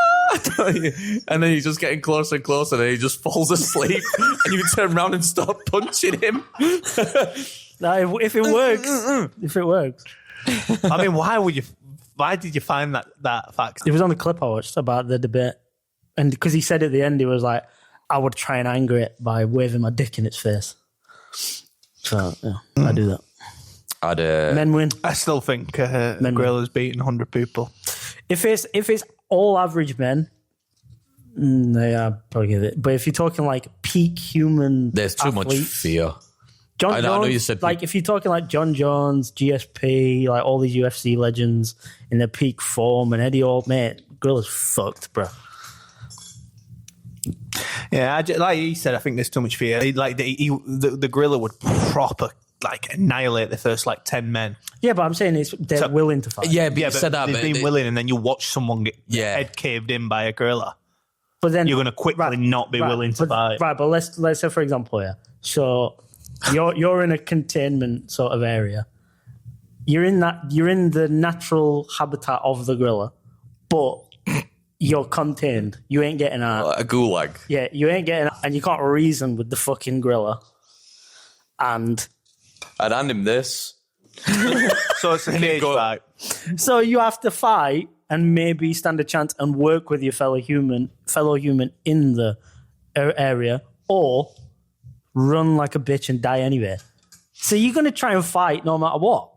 and then he's just getting closer and closer, and then he just falls asleep, and you turn around and start punching him. Now, if it works, if it works. I mean, why did you find that fact? It was on the clip I watched about the debate. And because he said at the end, he was like, I would try and anger it by waving my dick in its face. So, yeah, I do that. I'd Men win. I still think Gorilla's beating 100 people. If it's all average men, yeah, I'd probably give it. But if you're talking like peak human there's too much athletes, fear. John I Jones, know you said like if you're talking like John Jones, GSP, like all these UFC legends in their peak form, and Eddie Hall, mate, Gorilla's fucked, bro. Yeah, like he said, I think there's too much fear. The gorilla would proper like annihilate the first like 10 men. Yeah, but I'm saying they're willing to fight. Yeah, but Yeah, you but said that. they've But been willing, and then you watch someone get Yeah. head caved in by a gorilla. But then You're going to quickly not be willing to fight. Right, but let's say for example here. So you're in a containment sort of area. You're in the natural habitat of the gorilla, but you're contained. You ain't getting out. a gulag. Yeah, you ain't getting out, and you can't reason with the fucking gorilla. And I'd hand him this. So it's a cage go- fight. so you have to fight and maybe stand a chance and work with your fellow human in the area, or run like a bitch and die anyway. So you're gonna try and fight no matter what.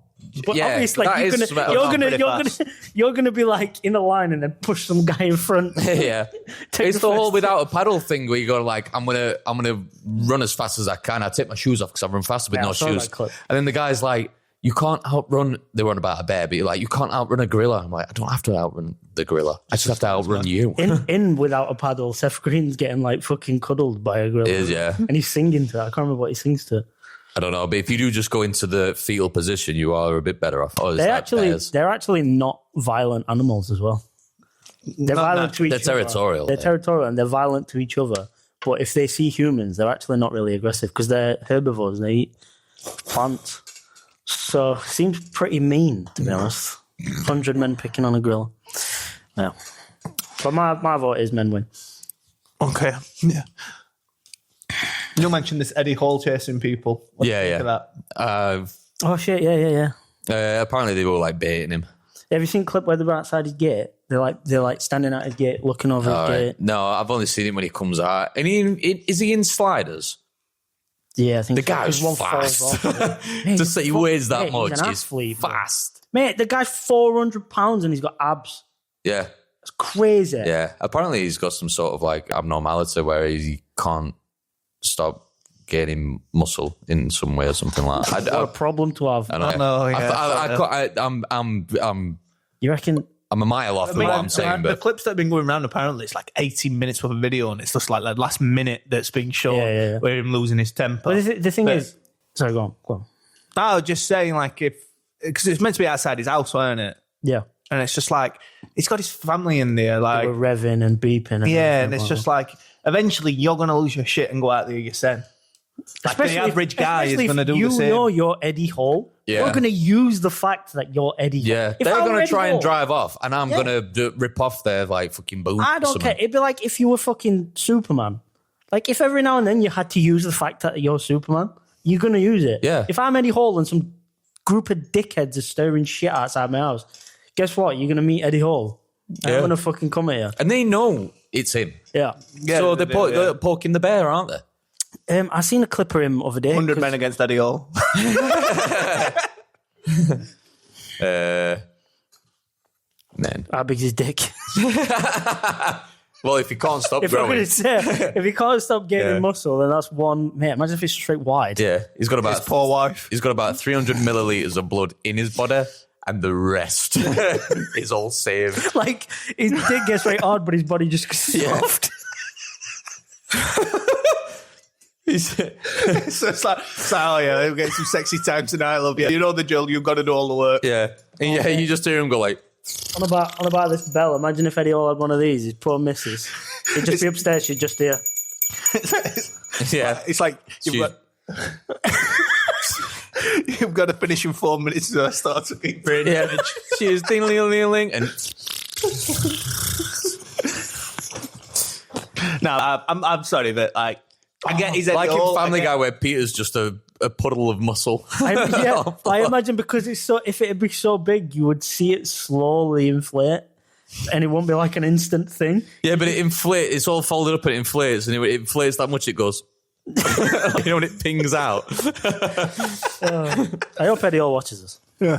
But Yeah, obviously, like, that you're is gonna pretty you're gonna be like in a line and then push some guy in front. Yeah, Take it's the the whole first- without a paddle thing where you go like, I'm gonna run as fast as I can. I take my shoes off because I run faster with Yeah, I no saw shoes. that clip. And then the guy's like, you can't outrun. They were on about a bear, but you're like, you can't outrun a gorilla. I'm like, I don't have to outrun the gorilla. I just have to outrun you. in without a paddle, Seth Green's getting like fucking cuddled by a gorilla. It is, yeah. And he's singing to it. I can't remember what he sings to. I don't know, but if you do just go into the fetal position, you are a bit better off. Oh, is They're that actually bears? they're actually not violent animals as well. They're violent to each They're other. territorial. They're territorial and they're violent to each other. But if they see humans, they're actually not really aggressive because they're herbivores and they eat plants. So seems pretty mean, to be honest. 100 men picking on a gorilla. Yeah. But my vote is men win. Okay. Yeah. You mentioned this Eddie Hall chasing people. What do you Yeah, think yeah. of that? Oh shit! Yeah. Apparently, they were like baiting him. Have you seen a clip where they're outside his gate? They're like standing at his gate, looking over All his right. gate. No, I've only seen him when he comes out. And is he in sliders? Yeah, I think The so, guy's 'cause one falls fast. off. Mate, To say he fuck- weighs that mate, much he's an is athlete, bro. fast. Mate, the guy's 400 pounds and he's got abs. Yeah, It's crazy. yeah. Apparently, he's got some sort of like abnormality where he can't stop gaining muscle in some way or something like that. What a problem to have. I don't know, yeah. You reckon? I'm a mile off from what I'm saying, the but clips that have been going around, apparently, it's like 18 minutes worth of video, and it's just like the last minute that's been shown Yeah. where him losing his temper. But the thing But- is, sorry, go on. I was just saying, like, because it's meant to be outside his house, wasn't it? Yeah, And it's just like, he's got his family in there, like, we're revving and beeping. And yeah, everything and it's like just that. like, eventually you're going to lose your shit and go out there yourself. Like, the average guy is especially going to if do you the same. know you're Eddie Hall. Yeah. You're going to use the fact that you're Eddie. yeah, If they're I were going to Eddie try and Hall, drive off, and I'm going to rip off their like fucking boots. I don't care. It'd be like if you were fucking Superman. Like if every now and then you had to use the fact that you're Superman, you're going to use it. Yeah. If I'm Eddie Hall and some group of dickheads are stirring shit outside my house, guess what? You're going to meet Eddie Hall. I'm Yeah. going to fucking come here. And they know it's him. Yeah. So they're poking the bear, aren't they? I seen a clip of him other day. 100 'cause- men against Eddie Hall. Man. How big's his dick? Well, if he can't stop If I'm growing, going to say, if he can't stop getting Yeah. muscle, then that's one. Mate, imagine if it's straight wide. yeah, he's got His about poor wife. 300 milliliters of blood in his body, and the rest is all saved. Like his dick gets very hard, but his body just gets soft. So it's like, oh yeah, we'll get some sexy time tonight, love you. You know the drill, you've got to do all the work. Yeah, and yeah, you just hear him go like, On about this bell. Imagine if Eddie Hall had one of these. His poor missus. He'd just be upstairs. She'd just hear. yeah, It's like, you've got to finish in 4 minutes to start talking brain yeah. damage. She is ding-ling-ling-ling, and No, I'm sorry, but like, I get he's Eddie like Hall, in Family I get- Guy where Peter's just a puddle of muscle. I imagine because it's so. If it'd be so big, you would see it slowly inflate, and it won't be like an instant thing. Yeah, but it inflates. It's all folded up and it inflates, and it inflates that much it goes. You know when it pings out. I hope Eddie Hall watches us. Yeah,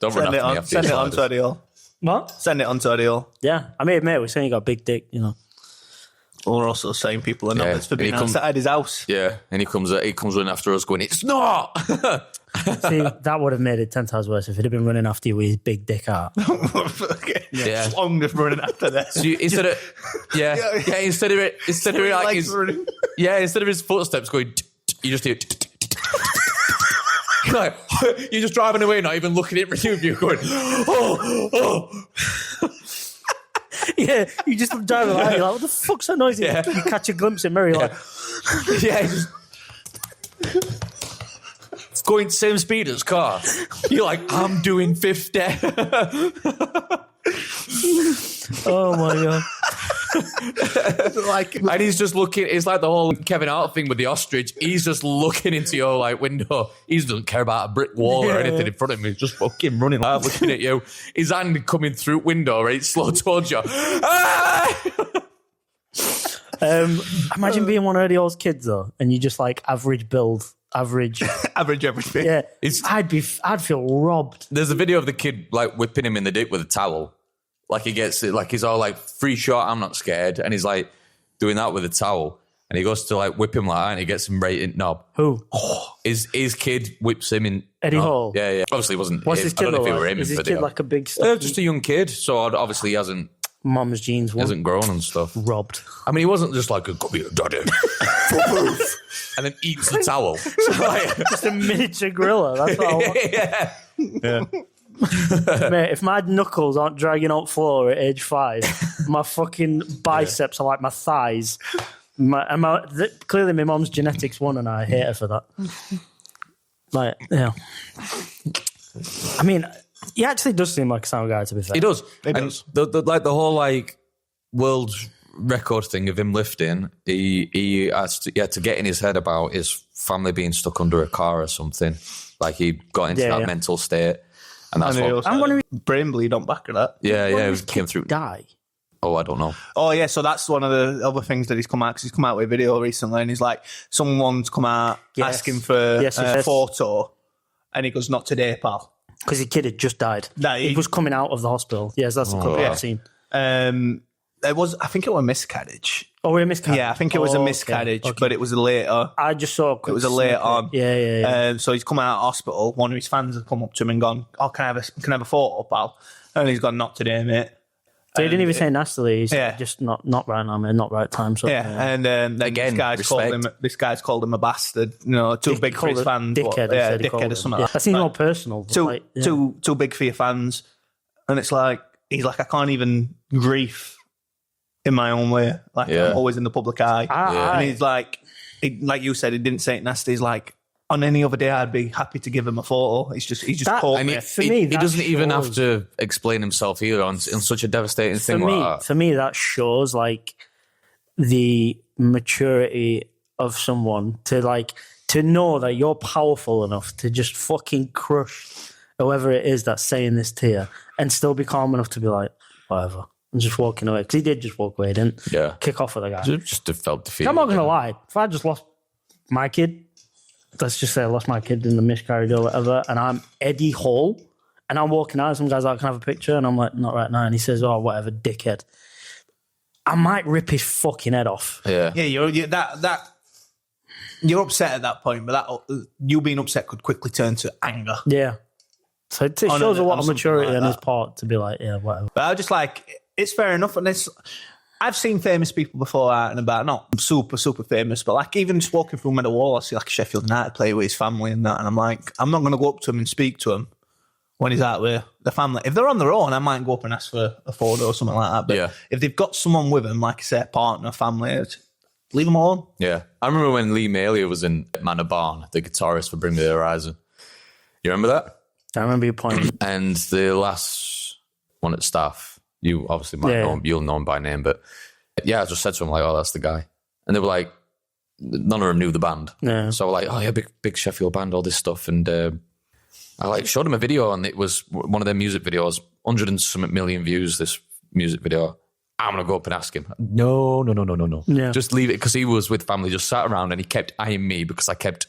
don't run Send it after me on, after send these it on to sliders. Eddie Hall. What? Send it on to Eddie Hall. Yeah, I mean, mate, we're saying you got a big dick. You know. We're also saying people are Yeah, nuts for being and he comes- outside his house. Yeah, and he comes running after us, going, "It's not." See, that would have made it 10 times worse if he'd have been running after you with his big dick out. Okay. Yeah. Long just running after this. So instead of instead of like Legs his running. instead of his footsteps going, you just hear. Like, you're just driving away, not even looking at you, going, oh. Yeah, you just drive along, you're like, what the fuck's that noise? Yeah. You catch a glimpse of Mary, like, Yeah, just it's going same speed as car. You're like, I'm doing 50. oh my God. Like, And he's just looking. It's like the whole Kevin Hart thing with the ostrich. He's just looking into your like window. He doesn't care about a brick wall or Yeah. anything in front of him. He's just fucking running like looking at you. His hand coming through window, right, slow towards you. Ah! Imagine being one of Eddie Hall's kids, though, and you just like average build, average. average everything. Yeah, It's- I'd feel robbed. There's a video of the kid like whipping him in the dick with a towel. Like he gets it, like he's all like free shot. I'm not scared, and he's like doing that with a towel. And he goes to like whip him like that, and he gets him right in knob. Who? His kid whips him in Eddie knob. Hall? Yeah, yeah. Obviously, it wasn't. What's him. his I kid don't know look if he were like? aiming Is his for kid the like a big stuffy just a young kid, so obviously he hasn't mom's jeans one? grown and stuff. Robbed. I mean, he wasn't just like a come here, daddy, and then eats the towel. Just a miniature gorilla. That's what I want. Yeah. Mate, if my knuckles aren't dragging out floor at age 5, my fucking biceps are like my thighs. Clearly, my mom's genetics won, and I hate her for that. Like, yeah. I mean, he actually does seem like a sound guy, to be fair. He does. He And does. the whole like world record thing of him lifting. He had to get in his head about his family being stuck under a car or something. Like he got into Yeah, that yeah. mental state, and that's And he what. also I'm wondering- had brain bleed on back of that. Yeah, When yeah, did his it came kid through. Die. Oh, I don't know. Oh yeah, so that's one of the other things that he's come out, because he's come out with a video recently, and he's like, someone's come out Yes. asking for Yes, he a says. photo, and he goes, "Not today, pal." Because his kid had just died. Nah, he was coming out of the hospital. Yes, that's the clip wow. I've seen. It was. I think it was a miscarriage. Oh, we're a miscarriage. Yeah, I think it was a Okay, miscarriage, okay. but it was later. I just saw a quick It was a later snippet. on. Yeah. So he's come out of hospital. One of his fans has come up to him and gone, "Oh, can I have a photo, pal?" And he's gone, "Not today, mate." So he didn't even say nastily. He's Yeah. just not right now, man. Not right time. So Yeah, and then Again, this guy's called him a bastard. You know, too big for his fans. Dickhead. Yeah, he called dickhead him. or something. Yeah. Like That seems that. more personal. but Too like, yeah. too big for your fans, and it's like he's like, I can't even grief in my own way. Like Yeah. I'm always in the public eye, Yeah. and he's like you said, he didn't say it nasty. He's like, on any other day, I'd be happy to give him a photo. He just That- caught And me. For me, he that doesn't even have shows- to explain himself either on such a devastating for thing me, like that. for me, that shows like the maturity of someone to know that you're powerful enough to just fucking crush whoever it is that's saying this to you, and still be calm enough to be like, whatever, and just walking away, because he did just walk away, he didn't Yeah. kick off with the guy. Just felt defeated. I'm not gonna lie, if I just lost my kid, let's just say I lost my kid in the miscarriage or whatever, and I'm Eddie Hall, and I'm walking out, and some guy's like, "Can I have a picture?" And I'm like, "Not right now." And he says, "Oh, whatever, dickhead." I might rip his fucking head off. Yeah. Yeah, you're upset at that point, but that you being upset could quickly turn to anger. Yeah. So it On shows a lot of something maturity like on his that. part to be like, yeah, whatever. But I just like, it's fair enough. And I've seen famous people before out and about, not super, super famous, but like even just walking through Meadow Wall, I see like a Sheffield United player with his family and that. And I'm like, I'm not going to go up to him and speak to him when he's out with the family. If they're on their own, I might go up and ask for a photo or something like that. But Yeah. if they've got someone with them, like I said, partner, family, leave them alone. Yeah. I remember when Lee Malia was in Manor Barn, the guitarist for Bring Me the Horizon. You remember that? I remember your point. And the last one at staff, you obviously might Yeah. know him, you'll know him by name, but yeah, I just said to him, like, "Oh, that's the guy." And they were like, none of them knew the band. Yeah. So I was like, "Oh, yeah, big Sheffield band, all this stuff." And I like showed him a video, and it was one of their music videos, 100 and some million views, this music video. I'm going to go up and ask him. No. Yeah. Just leave it, because he was with family, just sat around, and he kept eyeing me because I kept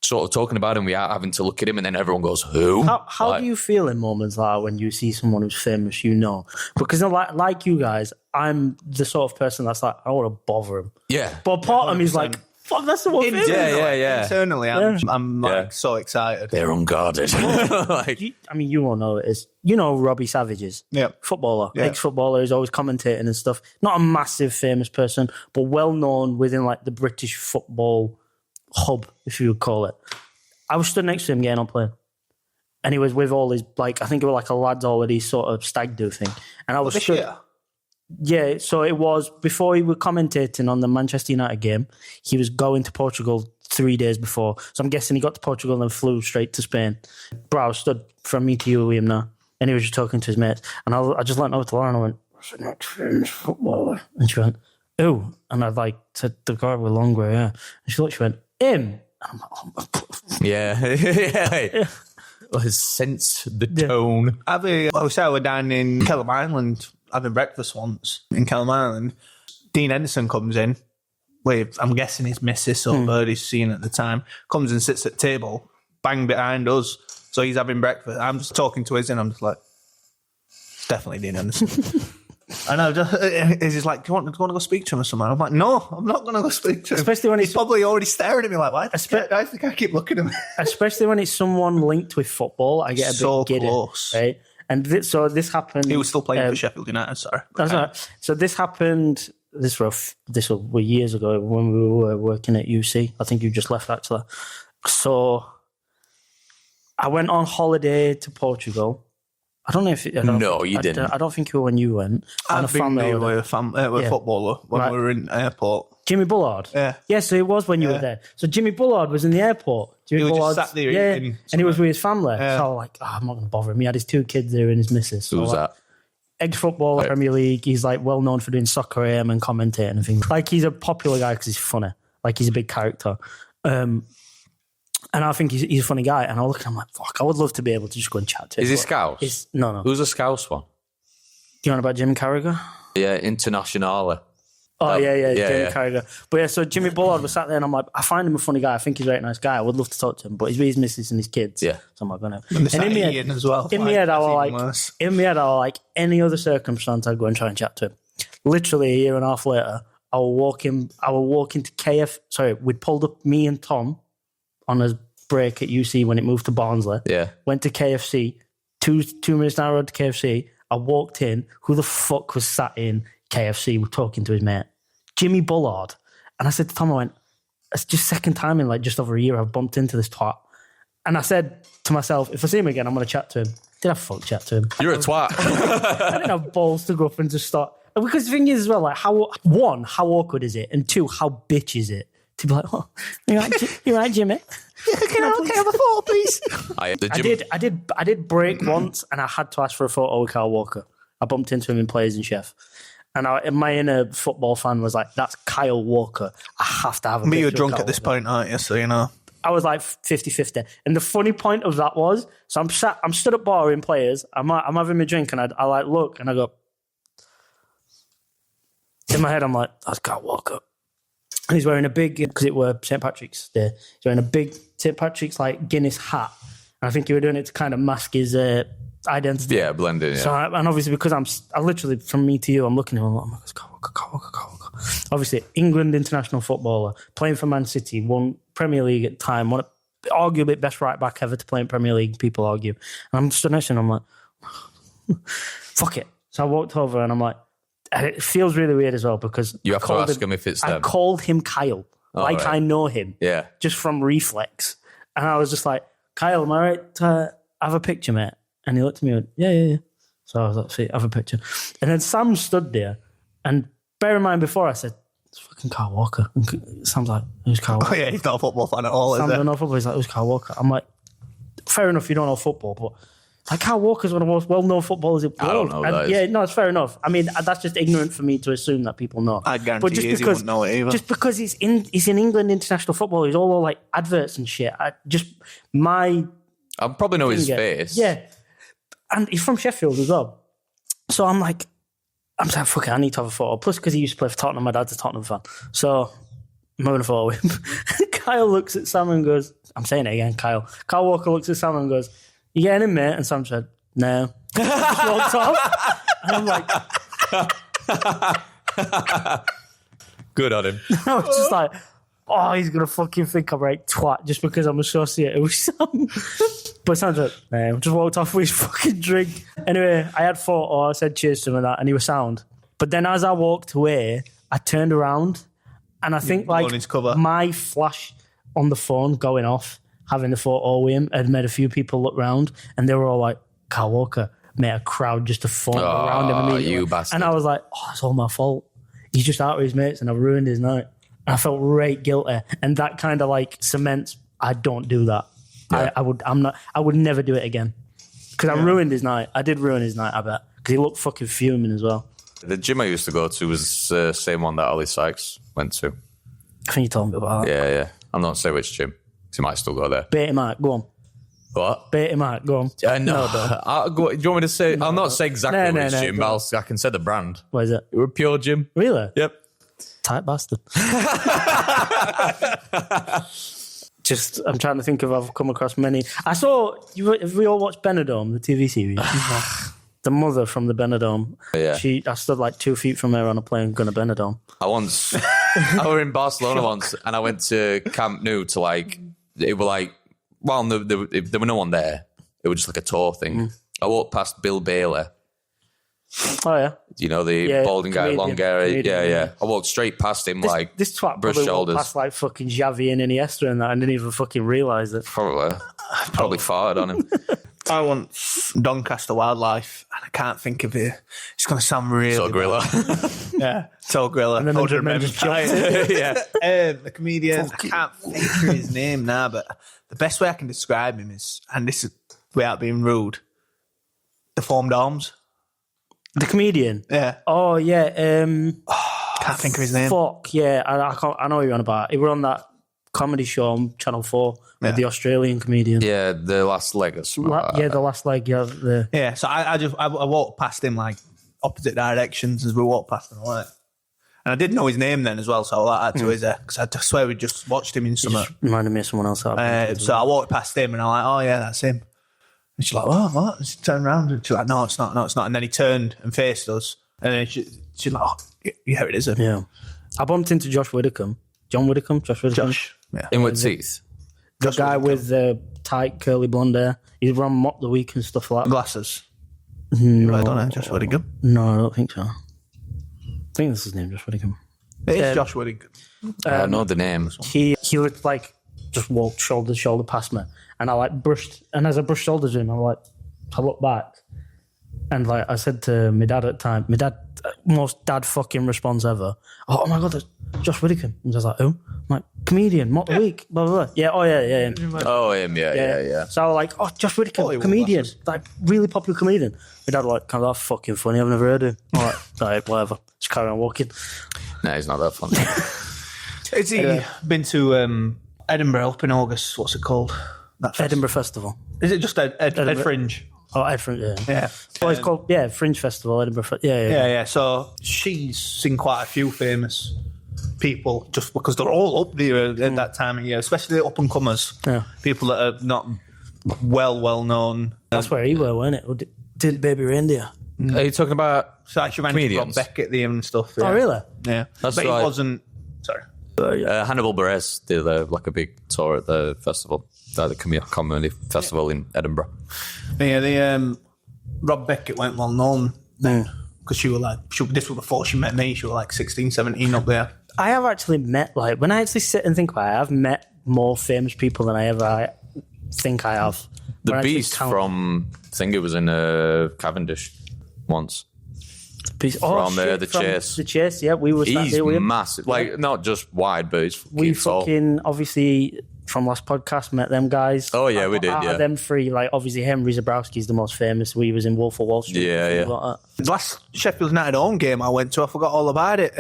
sort of talking about him without having to look at him, and then everyone goes, "Who?" How Like, do you feel in moments like when you see someone who's famous, you know? Because like you guys, I'm the sort of person that's like, I don't want to bother him. Yeah. But part of me is like, fuck, that's the one famous. Yeah. Internally, I'm like Yeah. so excited. They're unguarded. Like, I mean, you all know it is. You know Robbie Savages. Yeah. Footballer. Yeah. Ex-footballer. He's always commentating and stuff. Not a massive famous person, but well known within like the British football hub, if you would call it. I was stood next to him getting on plane. And he was with all his, like, I think it was like a lads holiday sort of stag do thing. And I was This stood, year? yeah, so it was before he was commentating on the Manchester United game. He was going to Portugal 3 days before. So I'm guessing he got to Portugal and then flew straight to Spain. Bro, I was stood from me to you with him now. And he was just talking to his mates. And I just leant over to Lauren and I went, "What's the next famous footballer?" And she went, "Who?" And I like said, "The guy with long grey hair." And she looked, she went, "Him." And I'm like, "Oh my God." yeah. I sense the tone. I was out down in Kelham Island having breakfast once in Kelham Island. Dean Henderson comes in with, I'm guessing his missus or bird he's seen at the time, comes and sits at the table, bang behind us. So he's having breakfast. I'm just talking to his and I'm just like, it's definitely Dean Henderson. And he's just like, do you want to go speak to him or something? I'm like, no, I'm not going to go speak to him. Especially when he's he's- probably already staring at me like, why? I think I keep looking at him. Especially when it's someone linked with football, I get a So bit giddy. close. Right? And so this happened. He was still playing for Sheffield United, sorry. That's all right. So this happened. This were years ago when we were working at UC. I think you just left actually. So I went on holiday to Portugal. I don't know if No, you didn't. I don't think you were when you went. On a I've been family there holiday. with a Yeah. footballer when Right. we were in airport. Jimmy Bullard. Yeah. So it was when you were there. So Jimmy Bullard was in the airport. Jimmy He was just Bullard's- sat there yeah, eating and he was with his family. Yeah. So I was like, I'm not going to bother him. He had his 2 kids there and his missus. So Who's like, that? ex-footballer, Right. Premier League. He's like well known for doing soccer AM and commentating and things. Like he's a popular guy because he's funny. Like he's a big character. And I think he's a funny guy. And I look at him like, fuck, I would love to be able to just go and chat to him. Is he But Scouse? No. Who's a Scouse one? Do you know about Jim Carragher? Yeah, Internationale. Oh, yeah, yeah, Jimmy yeah. Carragher. But yeah, so Jimmy Bullard was sat there and I'm like, I find him a funny guy. I think he's a very nice guy. I would love to talk to him, but he's with his missus and his kids. Yeah. So I'm not going to. And in as well. In my head, I that's was even like, worse. in my head, I was like, any other circumstance, I'd go and try and chat to him. literally a year and a half later, I was walking to KF. Sorry, we'd pulled up, me and Tom, on a break at UC when it moved to Barnsley. Yeah. Went to KFC. 2 minutes down the road to KFC. I walked in. Who the fuck was sat in KFC? We're talking to his mate, Jimmy Bullard. And I said to Tom, I went, it's just second time in like just over a year I've bumped into this twat. And I said to myself, if I see him again, I'm going to chat to him. Did I fuck chat to him? You're a twat. I didn't have balls to go up and just start. Because the thing is as well, like, how awkward is it? And 2, how bitch is it? To be like, oh, you right, Jimmy? Can I have a photo, please? I did break once, and I had to ask for a photo with Kyle Walker. I bumped into him in Players and Chef, and my inner football fan was like, "That's Kyle Walker. I have to have a." Me, you're picture of drunk Kyle at this Walker." point, aren't you? So you know. I was like 50-50. And the funny point of that was, so I'm stood at bar in Players. I'm having my drink, and I like look, and I go. In my head, I'm like, that's Kyle Walker. And he's wearing a big, because it were St. Patrick's Day, he's wearing a big St. Patrick's like Guinness hat. And I think he was doing it to kind of mask his identity. Yeah, blending. Yeah. So, and obviously because I literally, from me to you, I'm looking at him, I'm like, Kyle Walker. Obviously, England international footballer, playing for Man City, won Premier League at the time, arguably best right back ever to play in Premier League, people argue. And I'm stood next to him, I'm like, fuck it. So I walked over and I'm like, and it feels really weird as well because You have to ask him if it's I them. called him Kyle, like right. I know him, Yeah. just from reflex. And I was just like, Kyle, am I right to have a picture, mate? And he looked at me and went, yeah. So I was like, see, have a picture. And then Sam stood there, and bear in mind, before I said, it's fucking Kyle Walker. And Sam's like, who's Kyle Walker? Oh yeah, he's not a football fan at all, Sam is don't he? know football. He's like, who's Kyle Walker? I'm like, fair enough, you don't know football, but like Kyle Walker's one of the most well-known footballers in the I world. don't know And that is. yeah, no, it's fair enough. I mean, that's just ignorant for me to assume that people know. I guarantee he wouldn't know it either. Just because he's in England international football, he's all like adverts and shit. I probably know his face. Yeah. And he's from Sheffield as well. So I'm like, fuck it, I need to have a photo. Plus, because he used to play for Tottenham, my dad's a Tottenham fan. So I'm having a photo with him. Kyle looks at Sam and goes, I'm saying it again, Kyle. Kyle Walker looks at Sam and goes, you getting him, mate? And Sam said, no. Just walked off. And I'm like, Good on him. I was just like, oh, he's going to fucking think I'm right twat just because I'm associated with Sam. But Sam's like, no, just walked off with his fucking drink. Anyway, I had photo, I said cheers to him and that, and he was sound. But then as I walked away, I turned around, and I think like on his cover. my flash on the phone going off, having the photo with him, had made a few people look round, and they were all like, Kyle Walker, made a crowd just to phone around him immediately. You bastard. And I was like, oh, it's all my fault. He's just out with his mates and I've ruined his night. And I felt right guilty. And that kind of like cements, I don't do that. Yeah. I would never do it again. Because I ruined his night. I did ruin his night, I bet. Because he looked fucking fuming as well. The gym I used to go to was the same one that Ollie Sykes went to. I think you told me about that. Yeah. I'm not saying which gym, because he might still go there. Bait him out, go on. What? Bait him out, go on. No, don't. do you want me to say? I'll not say exactly No, which no, gym, go but I can say the brand. What is it? We're a Pure Gym. Really? Yep. Tight bastard. Just, I'm trying to think if I've come across many. I saw, have we all watched Benidorm, the TV series? The mother from the Benidorm. Yeah. I stood like 2 feet from her on a plane going to Benidorm. I were in Barcelona once, and I went to Camp Nou to there were no one there. It was just like a tour thing. I walked past Bill Bailey. Oh, yeah. You know, the balding guy, comedian, long hair. comedian. Yeah. I walked straight past him, This twat brush probably walked shoulders. past like fucking Xavi and Iniesta and that and didn't even fucking realise it. Probably farted on him. I want Doncaster Wildlife, and I can't think of it. It's going to sound really So Gorilla. Yeah, Toe Gorilla. And then Hold the on, men remember. just jumped in. Yeah. The comedian, I can't think of his name now, but the best way I can describe him is, and this is without being rude, the formed arms. The comedian? Yeah. Oh, yeah. Can't think of his name. Fuck, yeah. I know what you're on about. He were on that comedy show on Channel 4 with the Australian comedian. Yeah, the last leg or something. The last leg, yeah. Yeah, so I walked past him like opposite directions as we walked past him. Like, and I didn't know his name then as well, so I had to because I swear we just watched him in Just something. reminded me of someone else. So I walked past him and I'm like, oh yeah, that's him. And she's like, oh, what? And she turned around and she's like, no, it's not. And then he turned and faced us And then she's like, oh, yeah, it is him. Yeah. I bumped into Josh Widdicombe. Josh Widdicombe. Josh. Yeah. In with teeth. The guy with the tight curly blonde hair. He's run Mock the Week and stuff like that. Glasses. No, I don't know. Josh Whittingham. No, I don't think so. I think that's his name, Josh Widdicombe. It is Josh Whittingham. I know the name. He looked like just walked shoulder to shoulder past me, and I like brushed, and as I brushed shoulders with him, I looked back, and like I said to my dad at the time, my dad, most dad fucking response ever. Oh my god, that's Josh Widdicombe. And I was like, who? I'm like, comedian, Mock the Week, blah blah blah. Yeah, oh yeah. Oh, him, yeah. So I was like, oh, Josh Widdicombe, Hollywood comedian, glasses. like really popular comedian. My dad was like, "Kind of that's fucking funny. I've never heard of him." I'm like, all right, whatever. Just carry on walking. No, he's not that funny. Has he been to Edinburgh up in August? What's it called? That fest- Edinburgh Festival. Is it just Ed Fringe? Oh, Ed Fringe, yeah. Yeah. Oh, it's called Fringe Festival, Edinburgh. Yeah. Yeah. So she's seen quite a few famous people just because they're all up there at that time of year, especially up and comers. Yeah. People that are not well known. That's where he were, wasn't it? Or did Baby Reindeer? Are you talking about So actually ran into Rob comedians? Beckett there and stuff. Yeah. Oh, really? Yeah. That's but right. he wasn't. Sorry. Hannibal Buress did like a big tour at the festival, the comedy festival in Edinburgh. Yeah. The Rob Beckett went well known then because she was like, this was before she met me. She was like 16, 17 up there. I have actually met, like, when I actually sit and think about it, I've met more famous people than I ever think I have. The When I actually Beast count- from, I think it was in Cavendish once. Beast. from, shit, The from Chase. The Chase, yeah. We were sat He's there with him. massive. Like, not just wide, but he's We fucking tall. fucking, obviously, from last podcast, met them guys. Oh, yeah, we did, Out yeah. of them three, like, obviously, Henry Zabrowski's the most famous. We was in Wolf of Wall Street. Yeah, and yeah. stuff like that. The last Sheffield United home game I went to, I forgot all about it.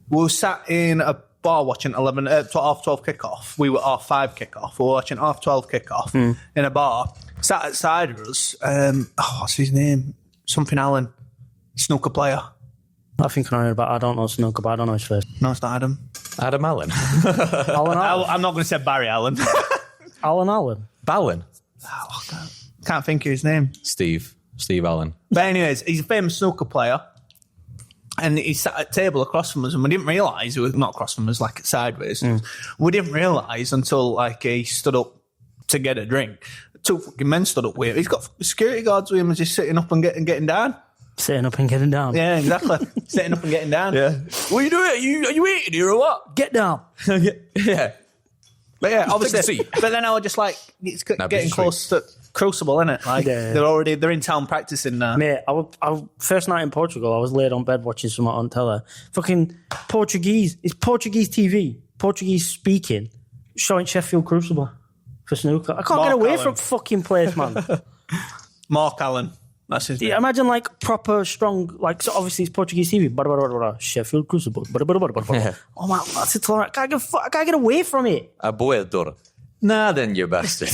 We were sat in a bar watching half-12 kickoff. We were half-5 kickoff. We were watching half-12 kickoff in a bar. Sat outside of us. What's his name? Something Allen. Snooker player. I think I know about. I don't know snooker, but I don't know his first. No, it's not Adam. Adam Allen. Alan Allen. I'm not going to say Barry Allen. Alan Allen. Ballin. Can't think of his name. Steve Allen. But anyways, he's a famous snooker player. And he sat at a table across from us, and we didn't realise, it was not across from us, like sideways. We didn't realise until like he stood up to get a drink. Two fucking men stood up with him. He's got security guards with him as he's sitting up and getting down. Sitting up and getting down. Yeah, exactly. Sitting up and getting down. Yeah. What are you doing? Are you eating here or what? Get down. Yeah. But yeah, Take a obviously. seat. But then I was just like, it's Nah, getting but close to Crucible, isn't it? Like Yeah. they're in town practicing now. Mate, I first night in Portugal, I was laid on bed watching something on tele. Fucking Portuguese. It's Portuguese TV. Portuguese speaking. Showing Sheffield Crucible for snooker. I can't Mark get away Allen. from fucking place, man. Mark Allen. That's his name. Yeah, imagine like proper strong, like so obviously it's Portuguese TV. Sheffield Crucible. Oh man, that's it. I can't get away from it. Abuedor. Nah, then, you bastard.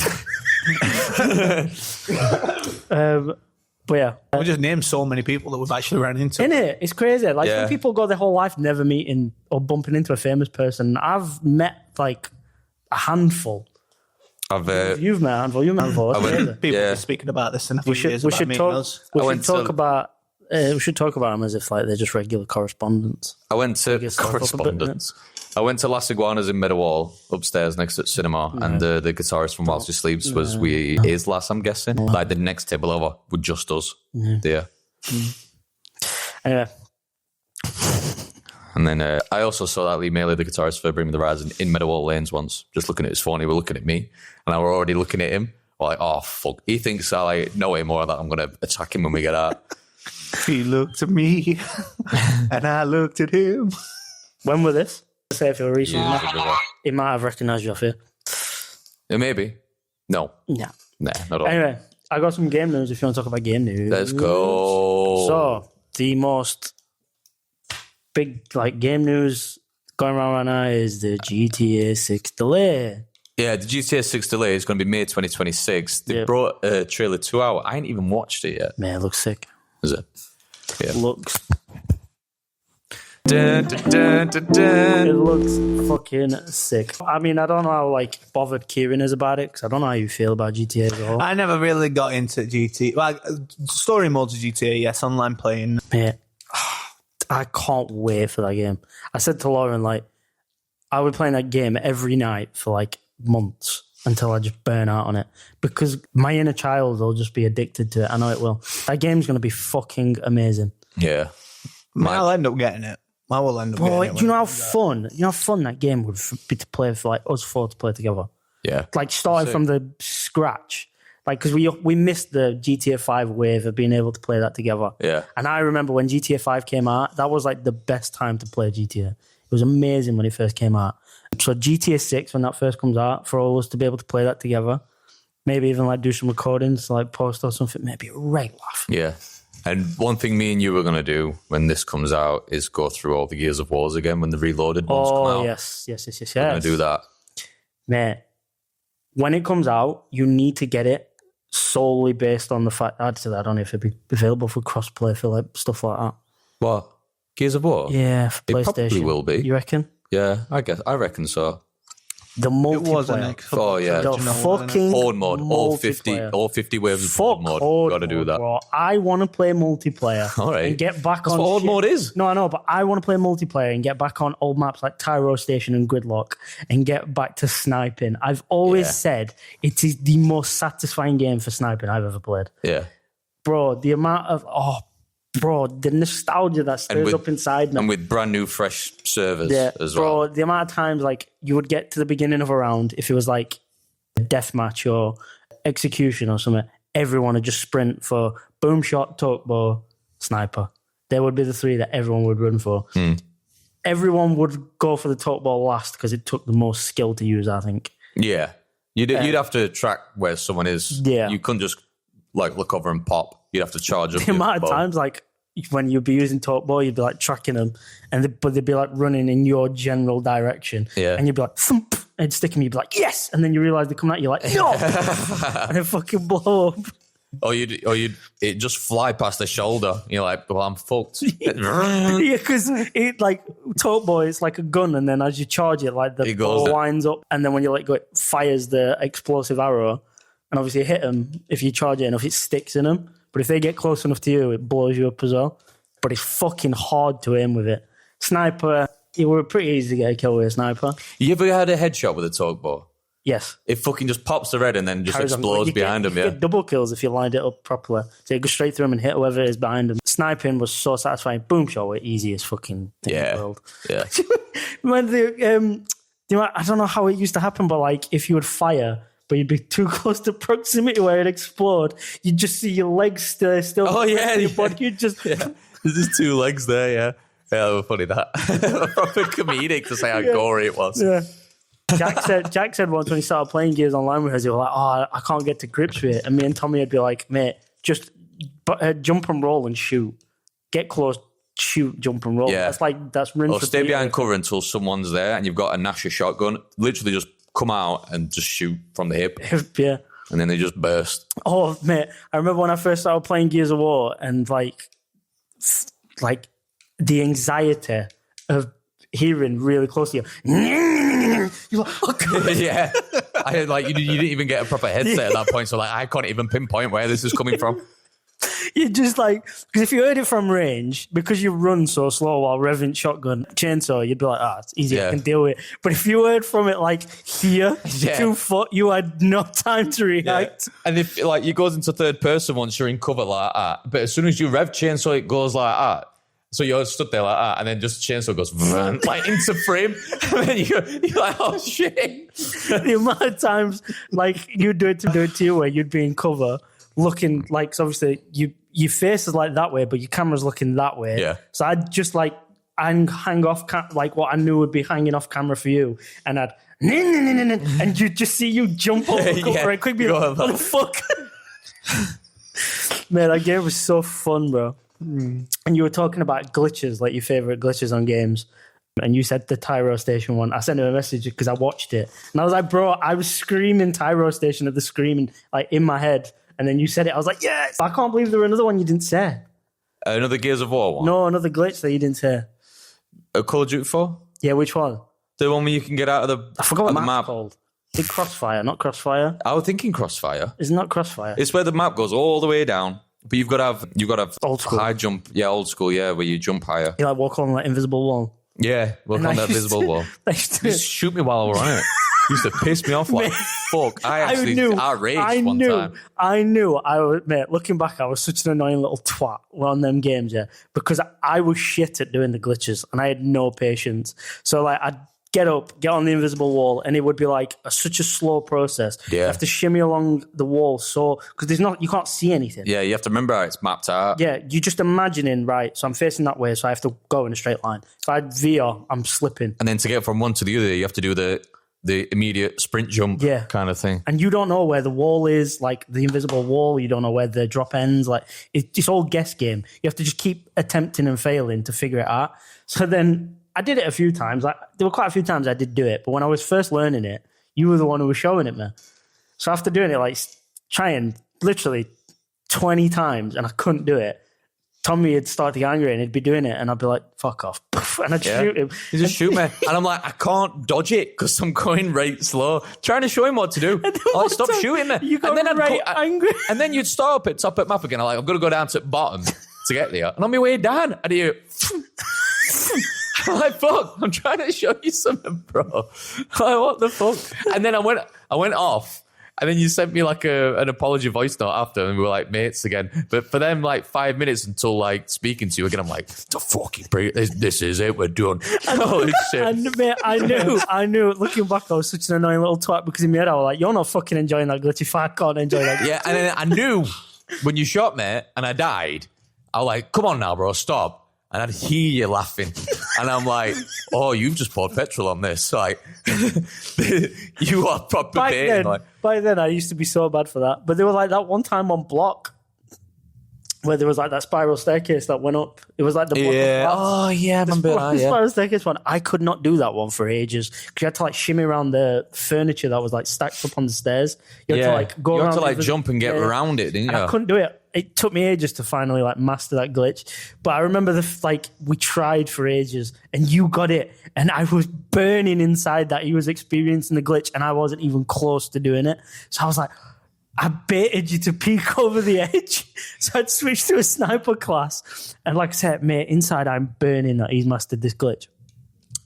But yeah, We just named so many people that we've actually ran into. innit? It's crazy. Like Yeah. some people go their whole life never meeting or bumping into a famous person. I've met like a handful. You've met a handful. You've met a handful. That's went- crazy. People Yeah. are speaking about this in a few We should years we about should meeting talk. us. We I should went talk to- about. We should talk about them as if like they're just regular correspondents. I went to yourself up a bit, correspondence. I went to Las Iguanas in Meadowall upstairs next to the cinema, and the guitarist from Whilst He Sleeps was his lass, I'm guessing. Like the next table over with just us there. Anyway, And then I also saw that Lee Maley, the guitarist for Bring Me the Horizon, in Meadowall Lanes once, just looking at his phone. He was looking at me, and I were already looking at him. We're like, oh, fuck. He thinks I like know him more that I'm going to attack him when we get out. He looked at me, and I looked at him. when were this? Say if you're recent, Yeah, he might have recognised you off here. maybe. No. Yeah. Nah, not at all. Anyway, I got some game news. If you want to talk about game news, Let's go. So the most big like game news going around right now is the GTA 6 delay. Yeah, the GTA 6 delay is going to be May 2026. They Yeah. brought a trailer 2 hours. I ain't even watched it yet. Man, it looks sick. Is it? Yeah. Looks Dun, dun, dun, dun, dun. It looks fucking sick. I mean, I don't know how bothered Kieran is about it because I don't know how you feel about GTA at all. I never really got into GTA. Like story modes of GTA, yes, online playing. Mate, I can't wait for that game. I said to Lauren, I would play that game every night for months until I just burn out on it because my inner child will just be addicted to it. I know it will. That game's going to be fucking amazing. Yeah. I'll end up getting it. I will end up Bro, getting it. do you know how fun? You know how fun that game would be to play for us four to play together. Yeah. Starting from the scratch, because we missed the GTA 5 wave of being able to play that together. Yeah. And I remember when GTA 5 came out, that was the best time to play GTA. It was amazing when it first came out. So GTA 6, when that first comes out, for all of us to be able to play that together, maybe even do some recordings, post or something, maybe a right laugh. Yeah. And one thing me and you were going to do when this comes out is go through all the Gears of Wars again when the reloaded ones come out. Oh, yes. We're going to do that. Mate, when it comes out, you need to get it solely based on the fact, I don't know if it'd be available for crossplay for stuff like that. What? Gears of War? Yeah, for It PlayStation. probably will be. You reckon? Yeah, I reckon so. The It was an multiplayer. Oh, yeah. The fucking Horde mode, all 50 multiplayer. waves of Fuck Horde mode. Horde Got to do mode, that. bro. I want to play multiplayer. All right. And get back That's on what Horde shit. mode is. No, I know, but I want to play multiplayer and get back on old maps like Tyro Station and Gridlock and get back to sniping. I've always said it is the most satisfying game for sniping I've ever played. Yeah. Bro, the amount of the nostalgia that stirs up inside me. And with brand new, fresh servers as bro, well. the amount of times you would get to the beginning of a round, if it was a deathmatch or execution or something, everyone would just sprint for boom shot, talk bow, sniper. There would be the three that everyone would run for. Everyone would go for the talk bow last because it took the most skill to use, I think. Yeah. You'd have to track where someone is. Yeah. You couldn't just look over and pop. You'd have to charge up. The amount of times when you'd be using talk bow, you'd be tracking them, but they'd be running in your general direction. Yeah. And you'd be thump, and stick them, you'd be yes! And then you realise they come at you no! And they fucking blow up. Or you'd it just fly past the shoulder. You're well, I'm fucked. Yeah, because it talk boy, it's like a gun, and then as you charge it, the bow winds up, and then when you go, it fires the explosive arrow, and obviously you hit them. If you charge it enough, it sticks in them. But if they get close enough to you, it blows you up as well. But it's fucking hard to aim with it. Sniper, it were pretty easy to get a kill with a sniper. You ever had a headshot with a talk bow? Yes. It fucking just pops the red and then just Carries on. explodes You behind get, him. you Yeah. get double kills if you lined it up properly. So you go straight through them and hit whoever is behind them. Sniping was so satisfying. Boom shot were easiest fucking thing in the world. Yeah. When I don't know how it used to happen, but if you would fire, but you'd be too close to proximity where it'd explode, you'd just see your legs still. Oh, yeah. Your body, you'd just. Yeah. There's just two legs there. Yeah. Yeah, that was funny. That proper comedic to say how gory it was. Yeah. Jack said once when he started playing Gears Online with us, he was I can't get to grips with it. And me and Tommy would be mate, just jump and roll and shoot. Get close, shoot, jump and roll. Yeah. That's rinse. Or stay behind cover until someone's there and you've got a Nasher shotgun. Literally just come out and just shoot from the hip. Yeah. And then they just burst. Oh, mate, I remember when I first started playing Gears of War and the anxiety of hearing really close to you. You're okay. Yeah. You didn't even get a proper headset at that point. So I can't even pinpoint where this is coming from. You're just because if you heard it from range, because you run so slow while revving shotgun chainsaw, you'd be it's easy, I can deal with it. But if you heard from it here, 2 foot, you had no time to react. Yeah. And if you goes into third person once you're in cover like that, but as soon as you rev chainsaw, it goes like that. So you're stood there like that, and then just chainsaw goes into frame, and then you're oh shit. The amount of times you'd do it to you where you'd be in cover, looking so obviously your face is that way, but your camera's looking that way. Yeah. So I'd just hang off what I knew would be hanging off camera for you, and I'd and you'd just see you jump over cover and quick be what the fuck. Man, that game was so fun, bro. And you were talking about glitches, your favorite glitches on games. And you said the Tyro Station one. I sent him a message because I watched it. And I was bro, I was screaming Tyro Station at the screen in my head. And then you said it. I was yes! I can't believe there was another one you didn't say. Another Gears of War one? No, another glitch that you didn't say. Call of Duty 4? Yeah, which one? The one where you can get out of the, I forgot what the the map. map's called. Big Crossfire, not Crossfire. I was thinking Crossfire. It's not Crossfire. It's where the map goes all the way down, but you've got to have Old school. high jump. Yeah, old school. Yeah, where you jump higher. You like walk on like invisible wall. Yeah, walk And on I that used visible to- wall. I used to- Just shoot me while we're on it. Used to piss me off like fuck. I raged one time. I knew. I was, mate, looking back, I was such an annoying little twat on them games, yeah, because I was shit at doing the glitches and I had no patience. So like I'd get up, get on the invisible wall, and it would be like such a slow process. Yeah. You have to shimmy along the wall because you can't see anything. Yeah, you have to remember how it's mapped out. Yeah, you're just imagining, right, so I'm facing that way, so I have to go in a straight line. If I veer, I'm slipping. And then to get from one to the other, you have to do the immediate sprint jump Yeah. kind of thing. And you don't know where the wall is, like the invisible wall. You don't know where the drop ends. Like it's all guess game. You have to just keep attempting and failing to figure it out. So then I did it a few times. Like there were quite a few times I did do it, but when I was first learning it, you were the one who was showing it me. So after doing it, like trying literally 20 times, and I couldn't do it. Tommy would start to get angry and he'd be doing it, and I'd be like, "Fuck off!" And I'd shoot him. You just shoot me. And I'm like, I can't dodge it because I'm going right slow. Trying to show him what to do. then Oh, one stop time shooting me. you got and then right angry. And then you'd start up at top at map again. I'm like, I'm going to go down to the bottom to get there. And on my way down, I hear... I'm like, fuck, I'm trying to show you something, bro. Like, what the fuck? And then I went off. And then you sent me like an apology voice note after, and we were like mates again. But for them, like 5 minutes until like speaking to you again, I'm like, the fucking this is it, we're done. Holy shit. And mate, I knew. Looking back, I was such an annoying little twat because in my head I was like, "You're not fucking enjoying that glitch if I can't enjoy that." Yeah, and then I knew when you shot me and I died, I was like, come on now, bro, stop. And I'd hear you laughing. And I'm like, oh, you've just poured petrol on this. Like, you are proper baiting. By then, I used to be so bad for that. But there was like that one time on Block where there was like that spiral staircase that went up. It was like the block yeah. of flats. Oh, yeah, I remember The that, yeah. spiral staircase one. I could not do that one for ages because you had to like shimmy around the furniture that was like stacked up on the stairs. You had to like go you around. had to like the- jump and get yeah. around it, didn't And you? I couldn't do it. It took me ages to finally like master that glitch. But I remember we tried for ages and you got it. And I was burning inside that he was experiencing the glitch and I wasn't even close to doing it. So I was like, I baited you to peek over the edge. So I'd switched to a sniper class. And like I said, mate, inside I'm burning that he's mastered this glitch.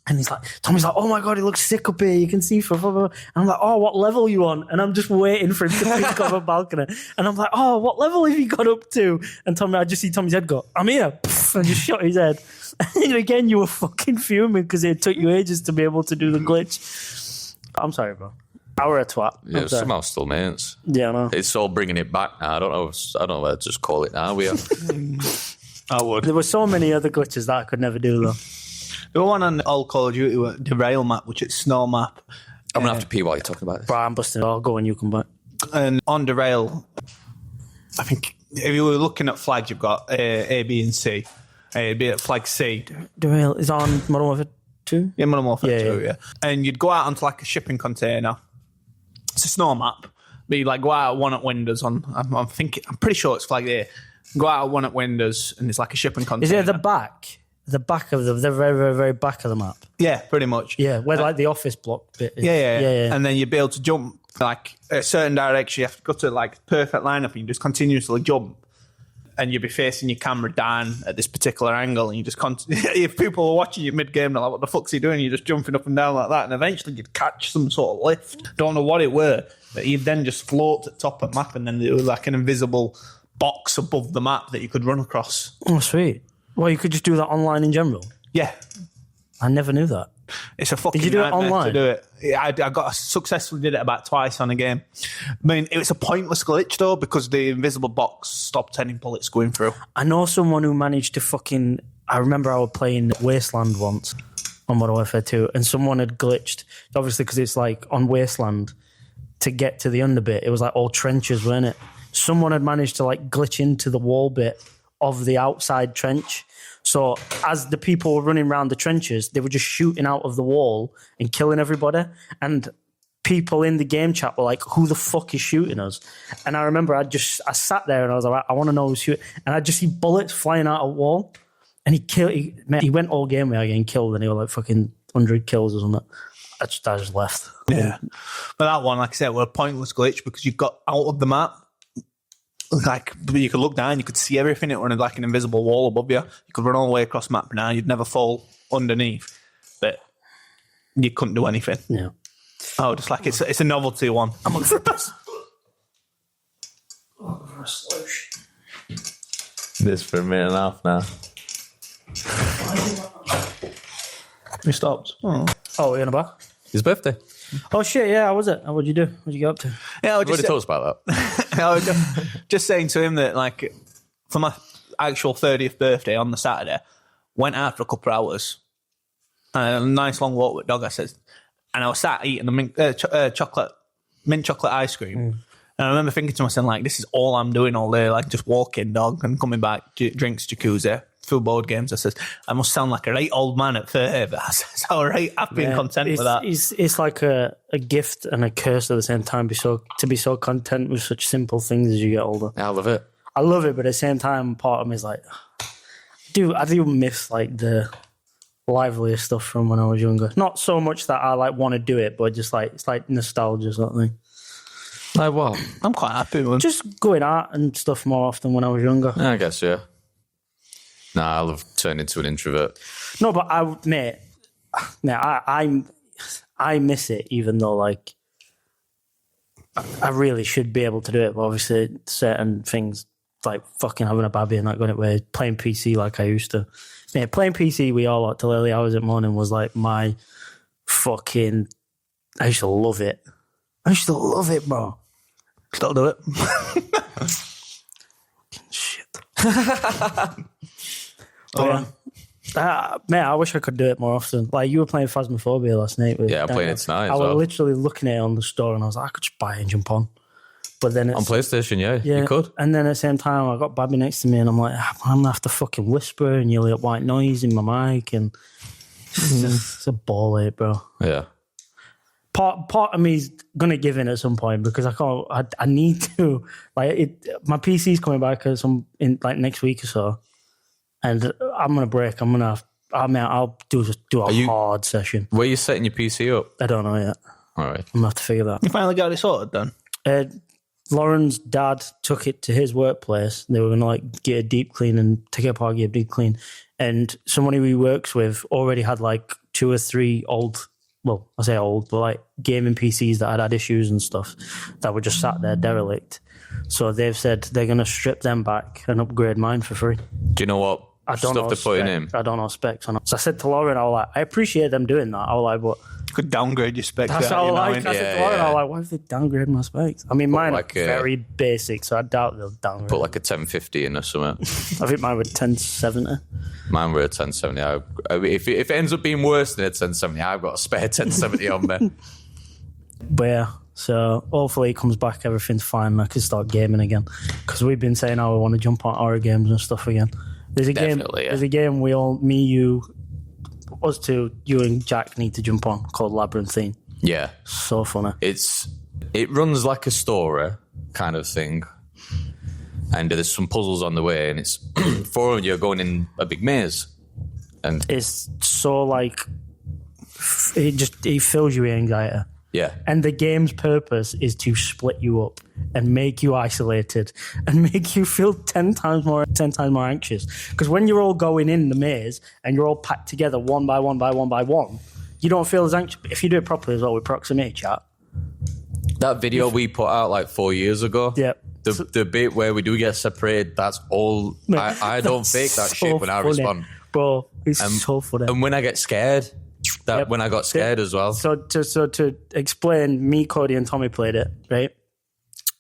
And Tommy's like, oh my God, it looks sick up here. You can see from. And I'm like, oh, what level are you on? And I'm just waiting for him to peek over a balcony. And I'm like, oh, what level have you got up to? And I just see Tommy's head go, I'm here. And just shot his head. And again, you were fucking fuming because it took you ages to be able to do the glitch. I'm sorry, bro. I were a twat. Yeah, I'm sorry. somehow still mates. Yeah, I know. It's all bringing it back now. I don't know what to just call it now. We are. I would. There were so many other glitches that I could never do, though. The one on old Call of Duty, Derail map, which is Snow map. I'm going to have to pee while you're talking about this. Bro, I'm busting. I'll go and you come back. And on Derail, I think if you were looking at flags, you've got A, B, and C. It'd be at flag C. Derail is on Modern Warfare 2? Yeah, Modern Warfare Yeah, 2, yeah. yeah. And you'd go out onto like a shipping container. It's a snow map. But you like go out at one at Windows on. I'm pretty sure it's flag A. Go out at one at Windows, and it's like a shipping container. Is it at the back? The back of the very, very, very back of the map. Yeah, pretty much. Yeah, where like the office block bit is. Yeah. And then you'd be able to jump like a certain direction. You have to go to like perfect lineup, and you just continuously jump. And you'd be facing your camera down at this particular angle, and you just if people are watching you mid game, they're like, "What the fuck's he doing?" You're just jumping up and down like that, and eventually you'd catch some sort of lift. Don't know what it were, but you'd then just float at top of the map, and then there was like an invisible box above the map that you could run across. Oh, sweet. Well, you could just do that online in general. Yeah, I never knew that. it's a fucking Did you do it nightmare online? to do it. Yeah, I successfully did it about twice on a game. I mean, it was a pointless glitch though because the invisible box stopped any bullets going through. I know someone who managed to fucking... I remember I was playing Wasteland once on Modern Warfare 2, and someone had glitched, obviously because it's like on Wasteland, to get to the under bit. It was like all trenches, weren't it? Someone had managed to like glitch into the wall bit of the outside trench. So as the people were running around the trenches, they were just shooting out of the wall and killing everybody. And people in the game chat were like, who the fuck is shooting us? And I remember I sat there and I was like, I want to know who's shooting. And I just see bullets flying out of the wall. And he went all game without getting killed, and he was like fucking 100 kills or something. I just left. Yeah. But that one, like I said, was a pointless glitch because you got out of the map. Like, you could look down, you could see everything. It was like an invisible wall above you. You could run all the way across the map now. You'd never fall underneath. But you couldn't do anything. Yeah. Oh, just like it's a novelty one. I'm looking for a piss. This for a minute and a half now. We stopped. Oh, We're in a bar? His birthday. Oh, shit, yeah, how was it? What'd you do? What'd you get up to? yeah. I What did you tell us about that? I was just saying to him that, like, for my actual 30th birthday on the Saturday, went out for a couple of hours. A nice long walk with dog, I said. And I was sat eating the mint chocolate ice cream. And I remember thinking to myself, like, this is all I'm doing all day, like just walking dog and coming back, drinks, jacuzzi, full board games. I says, I must sound like a right old man at 30, but I says, all right, I've been content with that. It's like a gift and a curse at the same time. To be so content with such simple things as you get older. I love it. I love it, but at the same time, part of me is like, I do miss like the livelier stuff from when I was younger. Not so much that I like want to do it, but just like it's like nostalgia sort of thing. Like what? I'm quite happy with him. Just going out and stuff more often when I was younger. I guess, yeah. Nah, I love turning into an introvert. No, but I miss it, even though like I really should be able to do it. But obviously, certain things like fucking having a baby and not going away, playing PC like I used to. Yeah, playing PC we all like till early hours in the morning was like my fucking. I used to love it. Bro. Still do it. Shit. Man, I wish I could do it more often. Like you were playing Phasmophobia last night. Yeah, I'm playing it tonight. I was literally looking at it on the store and I was like, I could just buy it and jump on. But then it's, on PlayStation, yeah, you could. And then at the same time, I got Babby next to me and I'm like, I'm gonna have to fucking whisper and you'll get white noise in my mic and it's a ball ache, bro. Yeah. Part of me is gonna give in at some point because I can't. I need to. Like my PC's coming back in like next week or so, and I'm gonna break. I'll do a hard session. Where are you setting your PC up? I don't know yet. All right. I'm gonna have to figure that. You finally got it sorted then? Lauren's dad took it to his workplace. They were gonna like get a deep clean and take it apart, get a deep clean. And somebody he works with already had like 2 or 3 old. Well, I say old, but like gaming PCs that had issues and stuff that were just sat there derelict. So they've said they're going to strip them back and upgrade mine for free. Do you know what I don't know stuff they're putting in? I don't know specs on it. So I said to Lauren, I was like, I appreciate them doing that. I was like, but could downgrade your specs. that's how I said to Lauren, I was like, why have they downgraded my specs? I mean, mine like are very basic, so I doubt they'll downgrade. Put like a 1050 in or something. I think mine were 1070. Mine were a 1070. If it ends up being worse than a 1070, I've got a spare 1070 on me. But yeah, so hopefully it comes back, everything's fine, and I can start gaming again. Because we've been saying how we want to jump on horror games and stuff again. There's a Definitely, game. There's a game we all, me, you, us two, you and Jack need to jump on called Labyrinthine. Yeah. So funny. It runs like a story kind of thing. And there's some puzzles on the way, and it's 4 of you are going in a big maze. And it's so like it fills you with anxiety. yeah. And the game's purpose is to split you up and make you isolated and make you feel 10 times more anxious. Because when you're all going in the maze and you're all packed together one by one, you don't feel as anxious. If you do it properly as well with proximity chat. That video we put out like 4 years ago. Yep. The bit where we do get separated, that's all. I don't fake that shit when I respond. Bro, it's so funny. And when I get scared, when I got scared as well. So to explain, me, Cody, and Tommy played it, right?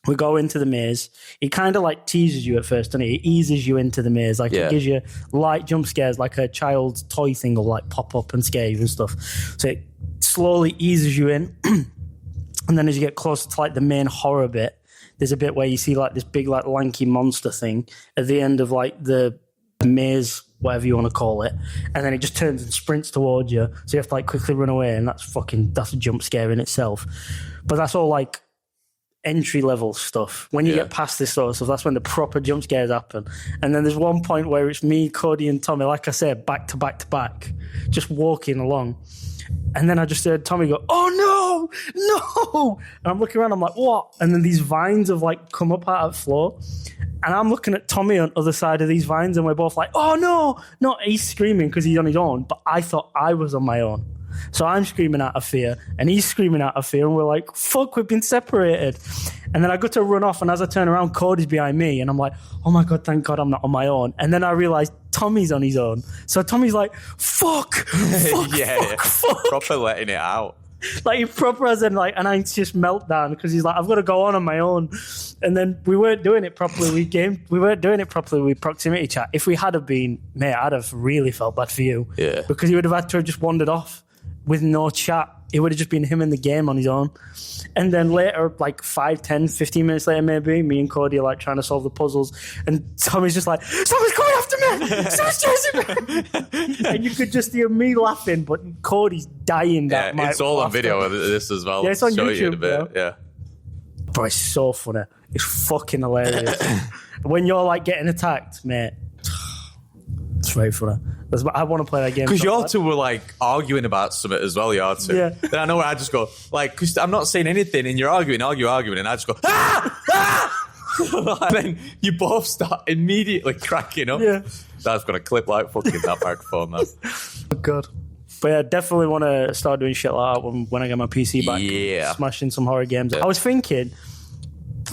We go into the maze. It kind of like teases you at first, doesn't it? It eases you into the maze. Like it gives you light jump scares, like a child's toy thing will like pop up and scare you and stuff. So it slowly eases you in. And then as you get closer to like the main horror bit, there's a bit where you see like this big like lanky monster thing at the end of like the maze, whatever you want to call it, and then it just turns and sprints towards you, so you have to like quickly run away, and that's a jump scare in itself. But that's all like entry level stuff. When you Yeah. get past this sort of stuff, that's when the proper jump scares happen. And then there's one point where it's me, Cody, and Tommy, like I said, back to back to back, just walking along. And then I just heard Tommy go, "Oh no!" And I'm looking around, I'm like, "What?" And then these vines have like come up out of the floor. And I'm looking at Tommy on the other side of these vines, and we're both like, "Oh no!" No, he's screaming because he's on his own, but I thought I was on my own. So I'm screaming out of fear, and he's screaming out of fear, and we're like, "Fuck, we've been separated." And then I go to run off, and as I turn around, Cody's behind me, and I'm like, "Oh my God, thank God I'm not on my own." And then I realize Tommy's on his own. So Tommy's like, "Fuck, fuck, Yeah, fuck." proper letting it out. Like he proper has an anxious meltdown because he's like, "I've got to go on my own." And then we weren't doing it properly. We weren't doing it properly with proximity chat. If we had have been, mate, I'd have really felt bad for you. Yeah. Because you would have had to have just wandered off with no chat. It would have just been him in the game on his own. And then later, like 5, 10, 15 minutes later, maybe, me and Cody are like trying to solve the puzzles. And Tommy's just like, "Someone's coming after me! Someone's chasing me!" And you could just hear me laughing, but Cody's dying. Yeah, it's all on video of this as well. Yeah, it's on Show you in a YouTube, bit. bro. Yeah. Bro, it's so funny. It's fucking hilarious. When you're like getting attacked, mate, it's very funny. I want to play that game. Because so you all bad. two were like arguing about something as well, you all two. Yeah. Then I know where I just go, like, because I'm not saying anything and you're arguing, and I just go, "Ah! Ah!" And then you both start immediately cracking up. Yeah. That's going to clip like fucking that microphone, man. Oh, God. But yeah, definitely want to start doing shit like that when I get my PC back. Yeah. Smashing some horror games. Yeah. I was thinking,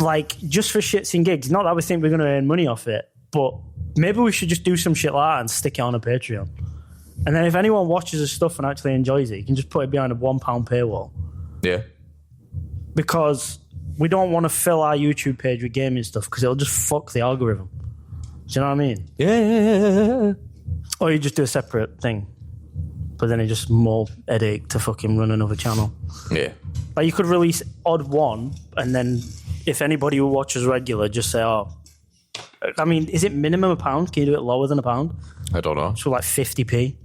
like, just for shits and gigs, not that we think we're going to earn money off it, but maybe we should just do some shit like that and stick it on a Patreon. And then if anyone watches the stuff and actually enjoys it, you can just put it behind a £1 paywall. Yeah. Because we don't want to fill our YouTube page with gaming stuff because it'll just fuck the algorithm. Do you know what I mean? Yeah. Or you just do a separate thing. But then it's just more headache to fucking run another channel. Yeah. Like you could release odd one, and then if anybody who watches regular, just say, "Oh, I mean, is it minimum £1? Can you do it lower than £1? I don't know. So like 50p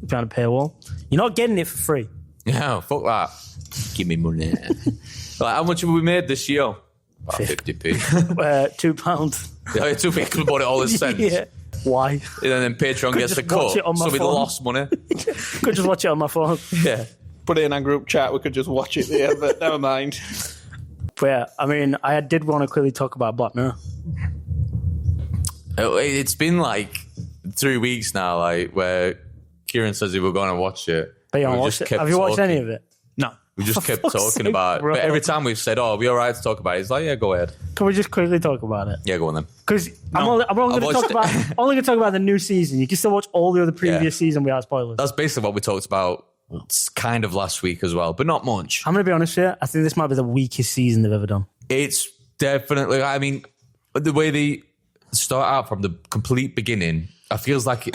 behind a paywall. You're not getting it for free. Yeah, fuck that. Give me money. Like, how much have we made this year? About 50p. £2. Yeah, it's too big. Could have bought it all in cents. Yeah. Why? And then Patreon gets a just watch cut, it on my so we phone. lost money. Could just watch it on my phone. Yeah. Put it in our group chat. We could just watch it there, but never mind. But yeah, I mean, I did want to quickly talk about Black Mirror. It's been like 3 weeks now, like where Kieran says he were going to watch it. But you haven't We watched just it. kept Have you watched talking. any of it? No. We just kept fuck's talking sake, about it. bro. But every time we've said, "Oh, are we all right to talk about it?" He's like, "Yeah, go ahead." Can we just quickly talk about it? Yeah, go on then. Because I'm only going I've to talk watched about it. only going to talk about the new season. You can still watch all the other previous Yeah. season without spoilers. That's basically what we talked about kind of last week as well, but not much. I'm going to be honest here. I think this might be the weakest season they've ever done. It's definitely, I mean, the way they start out from the complete beginning, I feel like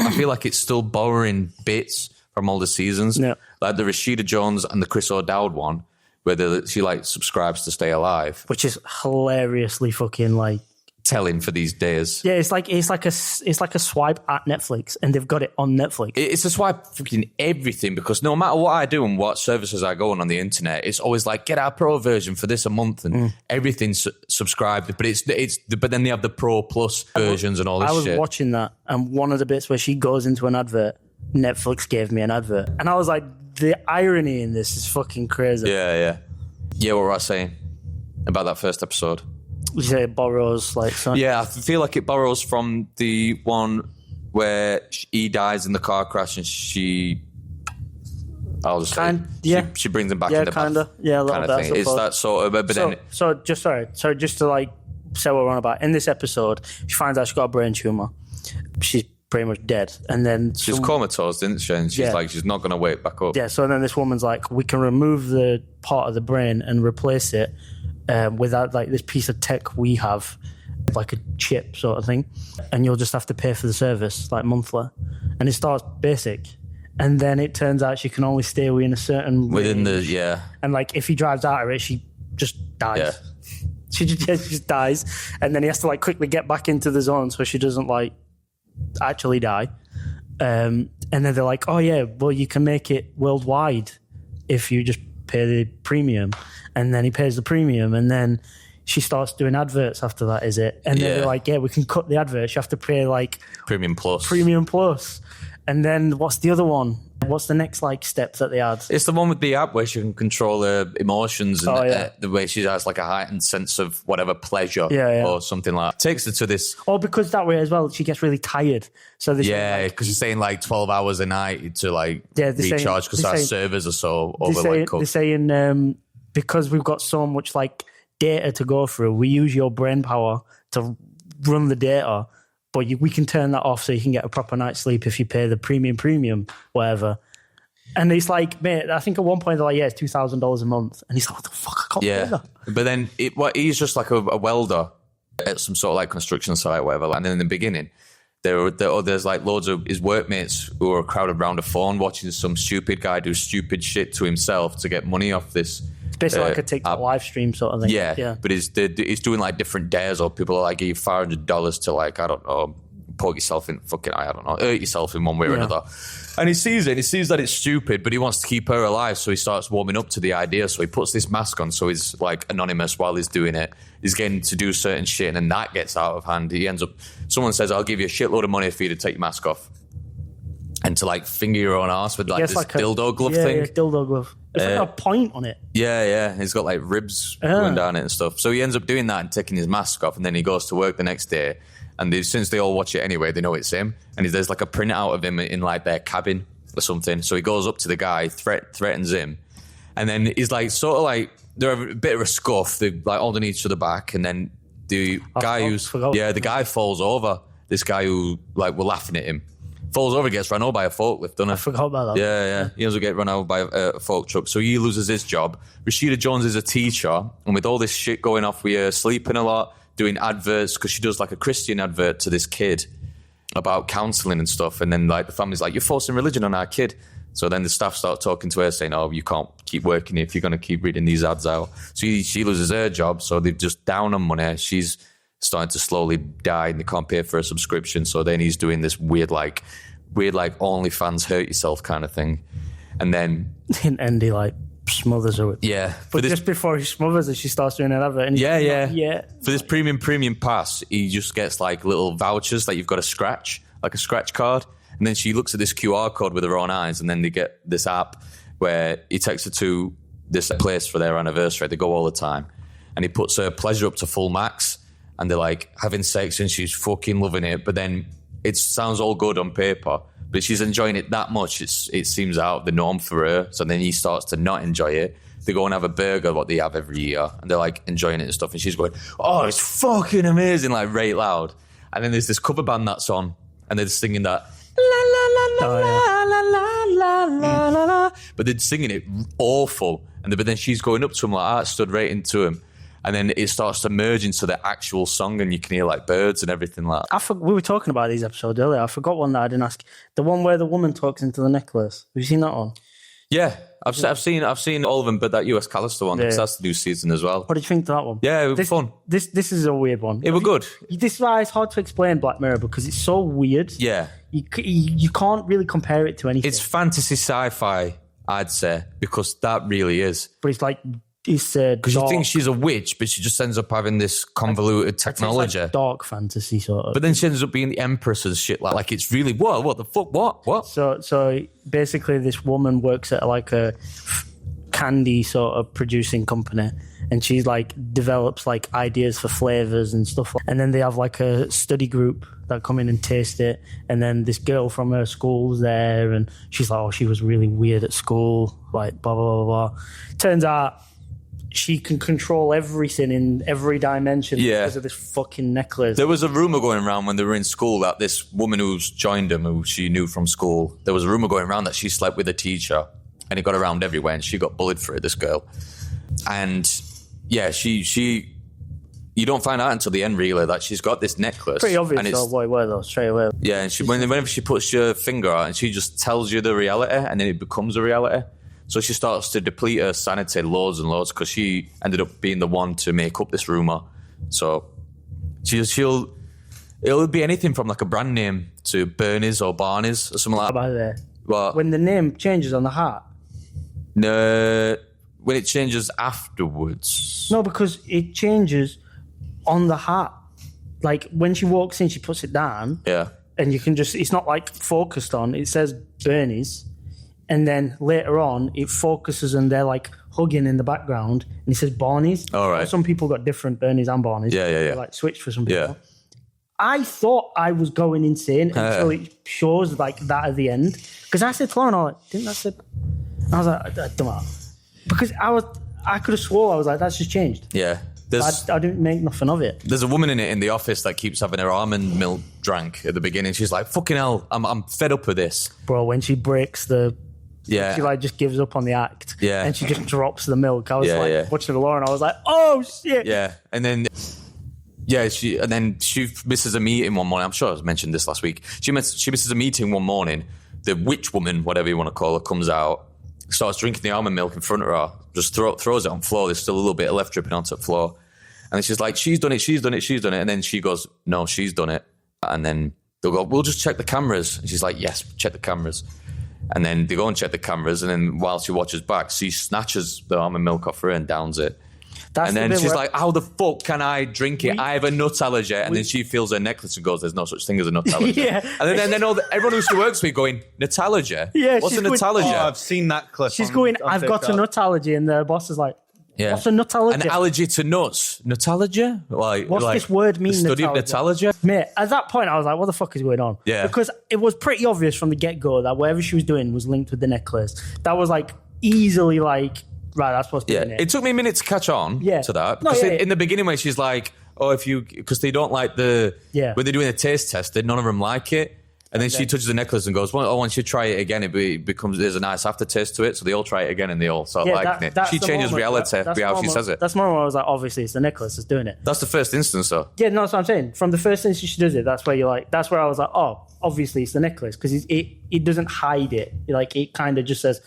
it's still borrowing bits from all the seasons. Yeah. Like the Rashida Jones and the Chris O'Dowd one, where she like subscribes to stay alive. Which is hilariously fucking like Telling for these days. yeah. It's like a swipe at Netflix, and they've got it on Netflix. It's a swipe fucking everything, because no matter what I do and what services I go on the internet, it's always like, get our pro version for this a month and everything's subscribed. But then they have the pro plus versions and all this I was shit. watching that, and one of the bits where she goes into an advert, Netflix gave me an advert, and I was like, the irony in this is fucking crazy. Yeah. What was I saying about that first episode? You say it borrows like so. Yeah, I feel like it borrows from the one where he dies in the car crash and I'll just say, yeah. she brings him back Yeah, in the kinda. Yeah, a little kind bit, I of thing. It's suppose. that sort of, but then So just to like say what we're on about. In this episode, she finds out she's got a brain tumor. She's pretty much dead, and then she's comatose, didn't she? And she's Yeah. like, she's not going to wake back up. yeah. So then this woman's like, we can remove the part of the brain and replace it without like this piece of tech we have, like a chip sort of thing, and you'll just have to pay for the service like monthly. And it starts basic, and then it turns out she can only stay within a certain Within range. the And like if he drives out of it, she just dies. Yeah. She just dies, and then he has to like quickly get back into the zone so she doesn't like actually die. And then they're like, "Oh yeah, well you can make it worldwide if you just pay the premium." and then he pays the premium, and then she starts doing adverts after that, is it? And then Yeah. they're like, yeah, we can cut the adverts. You have to pay like Premium Plus. Premium Plus. And then what's the other one? What's the next like step that they add? It's the one with the app where she can control her emotions and Oh, yeah. the way she has like a heightened sense of whatever pleasure Yeah. or something like that. Takes her to this, Or because that way as well, she gets really tired. So they say, yeah, like, because you're saying like 12 hours a night to like Yeah, they're saying- recharge because they're our saying- servers are so they're overcooked. saying because we've got so much like data to go through, we use your brain power to run the data, but we can turn that off so you can get a proper night's sleep if you pay the premium, whatever. And it's like, mate, I think at one point they're like, yeah, it's $2,000 a month. And he's like, what the fuck? I can't pay Yeah, that. but then he's just like a welder at some sort of like construction site, or whatever. And then in the beginning, there's like loads of his workmates who are crowded around a phone watching some stupid guy do stupid shit to himself to get money off this. It's basically like a TikTok live stream sort of thing. Yeah, but he's doing like different dares, or people are like, give you $500 to like, I don't know, poke yourself in fucking, I don't know, hurt yourself in one way or another. And he sees it, he sees that it's stupid, but he wants to keep her alive, so he starts warming up to the idea. So he puts this mask on, so he's like anonymous while he's doing it. He's getting to do certain shit, and then that gets out of hand. He ends up, someone says, I'll give you a shitload of money for you to take your mask off. And to like finger your own ass with like Yes, this like dildo glove yeah, thing. Yeah, dildo glove. It's like a point on it. Yeah. He's got like ribs going down it and stuff. So he ends up doing that and taking his mask off, and then he goes to work the next day. And since they all watch it anyway, they know it's him. And there's like a printout of him in like their cabin or something. So he goes up to the guy, threatens him. And then he's like, sort of like, they're a bit of a scuff. They're like holding each other back. And then the guy falls over. This guy who like were laughing at him. Falls over, gets run over by a forklift, doesn't he? I forgot about that. Yeah. He ends up getting run over by a fork truck. So he loses his job. Rashida Jones is a teacher. And with all this shit going off, we are sleeping a lot, doing adverts, because she does like a Christian advert to this kid about counselling and stuff. And then like the family's like, you're forcing religion on our kid. So then the staff start talking to her saying, oh, you can't keep working if you're going to keep reading these ads out. So she loses her job. So they've just down on money. She's starting to slowly die and they can't pay for a subscription. So then he's doing this weird like OnlyFans hurt yourself kind of thing. And then And he like smothers her with. yeah, But just before he smothers her, she starts doing an advert. And he's yeah. For this premium pass, he just gets like little vouchers that you've got to scratch, like a scratch card. And then she looks at this QR code with her own eyes, and then they get this app where he takes her to this place for their anniversary. They go all the time. And he puts her pleasure up to full max, and they're like having sex, and she's fucking loving it. But then it sounds all good on paper, but she's enjoying it that much, it seems out of the norm for her. So then he starts to not enjoy it. They go and have a burger, what they have every year, and they're like enjoying it and stuff. And she's going, oh, it's fucking amazing, like right loud. And then there's this cover band that's on, and they're singing that la la la la la la la la la. But they're singing it awful. But then she's going up to him like that, stood right into him. And then it starts to merge into the actual song, and you can hear like birds and everything like that. We were talking about these episodes earlier. I forgot one that I didn't ask. The one where the woman talks into the necklace. Have you seen that one? Yeah, I've seen all of them, but that US Callister one, that's the new season as well. What did you think of that one? Yeah, it was fun. This is a weird one. It was good. This is why it's hard to explain Black Mirror, because it's so weird. Yeah. You can't really compare it to anything. It's fantasy sci-fi, I'd say, because that really is. But it's like, it's because you think she's a witch, but she just ends up having this convoluted technology. Like dark fantasy sort of. But then she ends up being the Empress and shit. Like it's really, what the fuck, what? So basically this woman works at like a candy sort of producing company, and she like develops like ideas for flavors and stuff. And then they have like a study group that come in and taste it. And then this girl from her school's there, and she's like, oh, she was really weird at school, like blah, blah, blah, blah. Turns out she can control everything in every dimension because of this fucking necklace. There was a rumor going around when they were in school that this woman who's joined them, who she knew from school, there was a rumor going around that she slept with a teacher, and it got around everywhere, and she got bullied for it, this girl. And yeah, she you don't find out until the end really that she's got this necklace. Pretty obvious and though, what it were though, straight away. Yeah, and whenever she puts your finger out, and she just tells you the reality, and then it becomes a reality. So she starts to deplete her sanity loads and loads, because she ended up being the one to make up this rumor. So it'll be anything from like a brand name to Bernie's or Barney's or something like that. By the way, But when the name changes on the heart, no, when it changes afterwards. No, because it changes on the hat. Like when she walks in, she puts it down, Yeah. and you can just—it's not like focused on. It says Bernie's, and then later on, it focuses and they're like hugging in the background, and it says Barney's. All right. Some people got different Bernie's and Barney's. Yeah. They, like switched for some people. Yeah. I thought I was going insane until it shows like that at the end. Because I said to Lauren, I was like, didn't that say? I was like, I don't know. Because I could have swore I was like, that's just changed. Yeah. I didn't make nothing of it. There's a woman in the office that keeps having her almond milk drank at the beginning. She's like, fucking hell, I'm fed up with this. Bro, when she breaks the... Yeah. She like just gives up on the act. Yeah. And she just drops the milk. I was Yeah. watching Lauren, I was like, oh shit. Yeah. And then... Yeah, she misses a meeting one morning. I'm sure I mentioned this last week. She misses a meeting one morning. The witch woman, whatever you want to call her, comes out, starts drinking the almond milk in front of her, just throws it on the floor. There's still a little bit left dripping onto the floor. And then she's like, she's done it. And then she goes, no, she's done it. And then they'll go, we'll just check the cameras. And she's like, yes, check the cameras. And then they go and check the cameras. And then while she watches back, she snatches the almond milk off her and downs it. That's And the then bit she's where- like, how the fuck can I drink it? I have a nut allergy. And then she feels her necklace and goes, there's no such thing as a nut allergy. Yeah. And then everyone who she works with going, nut allergy? Yeah, What's she's a nut going- allergy? Oh, I've seen that clip. She's on- going, on I've got a TikTok. nut allergy. And the boss is like, Yeah. what's a nut allergy? An allergy to nuts. Nut allergy? What's this word mean, The study of nut nut allergy? Mate, at that point, I was like, what the fuck is going on? Yeah. Because it was pretty obvious from the get-go that whatever she was doing was linked with the necklace. That was like easily like, right, that's supposed to be Yeah, in it. it took me a minute to catch on Yeah. to that. No, Because yeah, in the beginning when she's like, oh, because they don't like when they're doing a taste test, none of them like it. And then she touches the necklace and goes, well, oh, once you try it again, there's a nice aftertaste to it. So they all try it again and they all start liking it. that's She the changes moment. reality That's with the how she moment- says it. That's the moment where I was like, obviously, it's the necklace that's doing it. That's the first instance, though. Yeah, no, that's what I'm saying. From the first instance she does it, that's where I was like, oh, obviously it's the necklace because it doesn't hide it. Like it kind of just says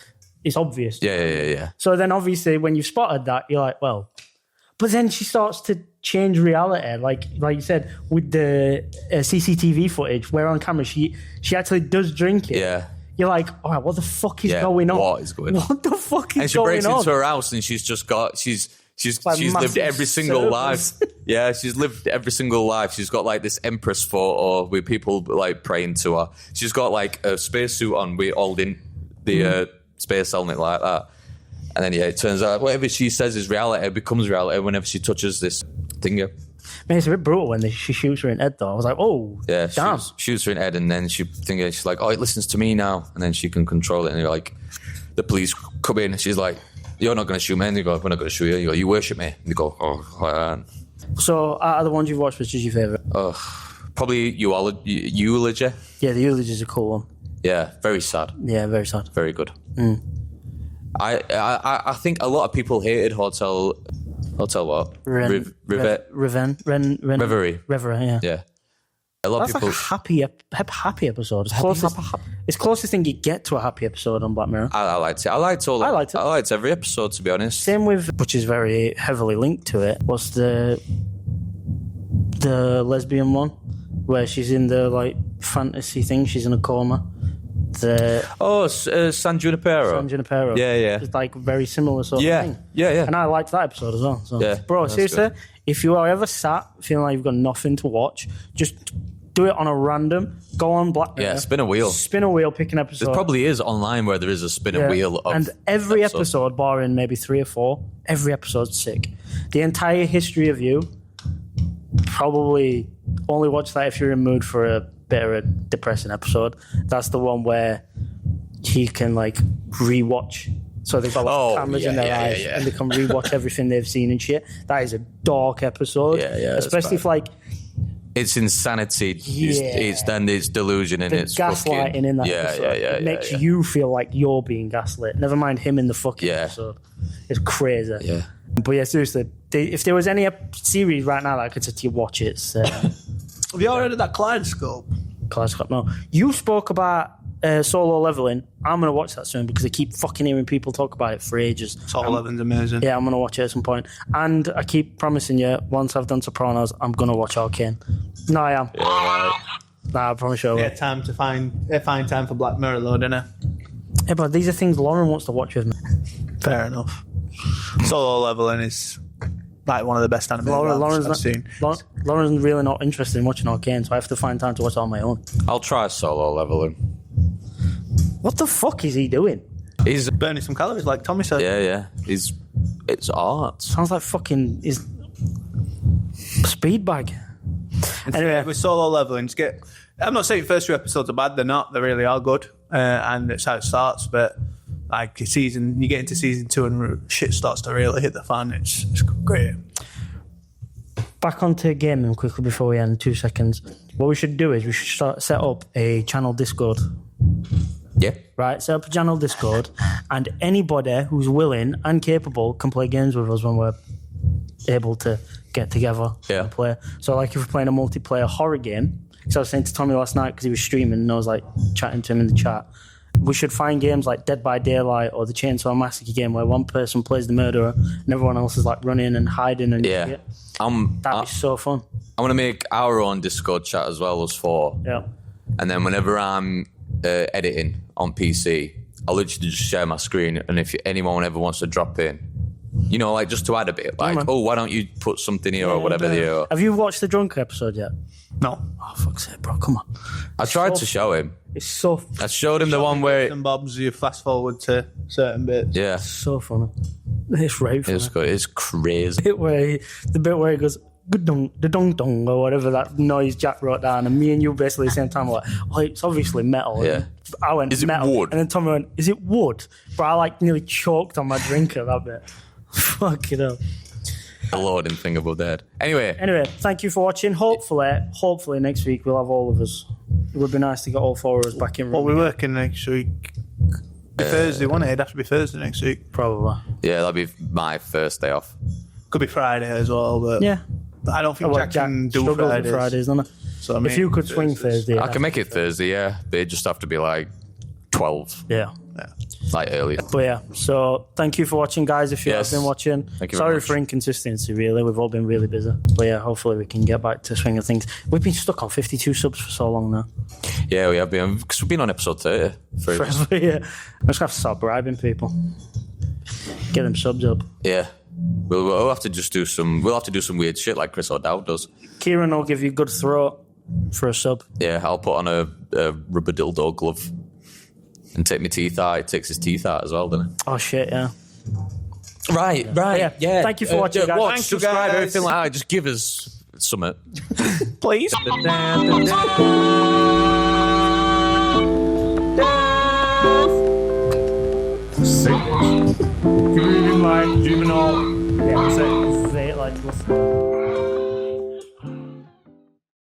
it's obvious. Yeah. So then obviously when you've spotted that, you're like, well, but then she starts to change reality, like you said with the CCTV footage, where on camera she actually does drink it. Yeah. You're like, all right, what the fuck is Yeah, going on? what is going on? What the fuck is And she going breaks on? into her house and she's like lived massive every single servers. life. Yeah, she's lived every single life. She's got like this empress photo with people like praying to her. She's got like a spacesuit on with holding the space helmet like that. And then it turns out whatever she says is reality, it becomes reality whenever she touches this thing. Yeah, Man, it's a bit brutal when she shoots her in the head though. I was like, oh, yeah. damn. Shoots her in the head, and then she's like, oh, it listens to me now, and then she can control it. And you're like, the police come in, and she's like, you're not going to shoot me. And you go, we're not going to shoot you. You go, you worship me. And you go, oh, So out of the ones you've watched, which is your favourite? probably eulogy. Yeah, the eulogy is a cool one. Yeah, very sad. Yeah, very sad. Very good. I think a lot of people hated Hotel what? Reverie. Reverie, yeah. Yeah. A lot That's of people. like a happy episode. It's closest thing you get to a happy episode on Black Mirror. I liked it. I liked liked it. I liked every episode, to be honest. Same with, which is very heavily linked to it, was the lesbian one where she's in the like fantasy thing. She's in a coma. The San Junipero. San Junipero. Yeah. It's like very similar sort Yeah. of thing. Yeah. And I liked that episode as well. So, Yeah, bro, that's seriously, good. if you are ever sat feeling like you've got nothing to watch, just do it on a random. Go on Black Mirror. Yeah, spin a wheel. Spin a wheel, pick an episode. There probably is online where there is a spinning wheel of and every episodes. episode, barring maybe 3 or 4, every episode's sick. The entire history of you, probably only watch that if you're in the mood for a bit of a depressing episode. That's the one where he can like rewatch. So they've got like cameras in their eyes and they can rewatch everything they've seen and shit. That is a dark episode. Yeah, that's Especially if like it's insanity. Yeah. It's delusion and the it's gaslighting fucking, in that yeah, episode. Yeah. It makes you feel like you're being gaslit. Never mind him in the fucking episode. It's crazy. Yeah. But yeah, seriously, if there was any series right now that I could say to you, watch it. It's, Have you already heard of that Kaleidoscope? Kaleidoscope. No, you spoke about Solo Leveling. I'm gonna watch that soon because I keep fucking hearing people talk about it for ages. Solo Leveling's amazing. Yeah, I'm gonna watch it at some point. And I keep promising you, once I've done Sopranos, I'm gonna watch Arcane. No, I am. Nah, I promise you. I will. Yeah, time to find time for Black Mirror, though, didn't it? Yeah, but these are things Lauren wants to watch with me. Fair enough. Solo Leveling is like one of the best anime I've seen. Lauren's really not interested in watching Arcane, so I have to find time to watch it on my own. I'll try Solo Leveling. What the fuck is he doing? He's Burning some calories, like Tommy said. yeah. It's art. Sounds like fucking his speed bag. Anyway, With Solo Leveling, I'm not saying the first 2 episodes are bad. They're not. They really are good, and it's how it starts. But like you get into season 2 and shit starts to really hit the fan. It's great. back onto gaming quickly before we end. 2 seconds. What we should do is we should set up a channel Discord. Yeah. Right, set up a channel Discord, and anybody who's willing and capable can play games with us when we're able to get together and play. So, like, if we're playing a multiplayer horror game, because I was saying to Tommy last night because he was streaming and I was like chatting to him in the chat, we should find games like Dead by Daylight or the Chainsaw Massacre game where one person plays the murderer and everyone else is like running and hiding and shit. That'd be so fun. I'm gonna make our own Discord chat as well as 4. Yeah. And then whenever I'm editing on PC, I'll literally just share my screen. And if anyone ever wants to drop in, you know, like just to add a bit, like, why don't you put something here or whatever there. Have you watched the Drunk episode yet? No. Oh, fuck's sake, bro, come on. I tried to show him. It's so I showed him the one where And Bob's, you fast forward to certain bits. yeah, so funny. It's right funny. it's good. It's crazy. The bit where he goes "Gudung," the dong dong or whatever that noise Jack wrote down, and me and you basically at the same time were like, oh, it's obviously metal. Yeah. And I went, Is it metal. wood? And then Tommy went, is it wood? But I like nearly choked on my drink at that bit. Fuck it up. The loading thing above there. Anyway, Thank you for watching. Hopefully next week we'll have all of us. It would be nice to get all 4 of us back in. Well, we're working next week. Thursday, won't it? It'd have to be Thursday next week. Probably. yeah, that'll be my first day off. Could be Friday as well, but Yeah. I don't think Jack can do struggles with Fridays. Fridays, doesn't it? So, I mean, If you could swing Thursday. I can make it Thursday, yeah. But it just have to be like 12, Yeah. like earlier. But yeah, so thank you for watching, guys. If you Yes. have been watching, Thank you very sorry much. for inconsistency. Really, we've all been really busy. But yeah, hopefully we can get back to swing of things. We've been stuck on 52 subs for so long now. Yeah, we have been, because we've been on episode 30. Yeah, I'm just gonna have to start bribing people. Get them subs up. Yeah. We'll have to just do some. We'll have to do some weird shit like Chris O'Dowd does. Kieran will give you a good throat for a sub. Yeah, I'll put on a rubber dildo glove and take my teeth out. It takes his teeth out as well, doesn't it? Oh shit, yeah. Right. Yeah. Thank you for watching, guys. Watch, Thank you, subscribe, guys. everything like that. Just give us something. Please. Community like juvenile. Yeah, say it like this.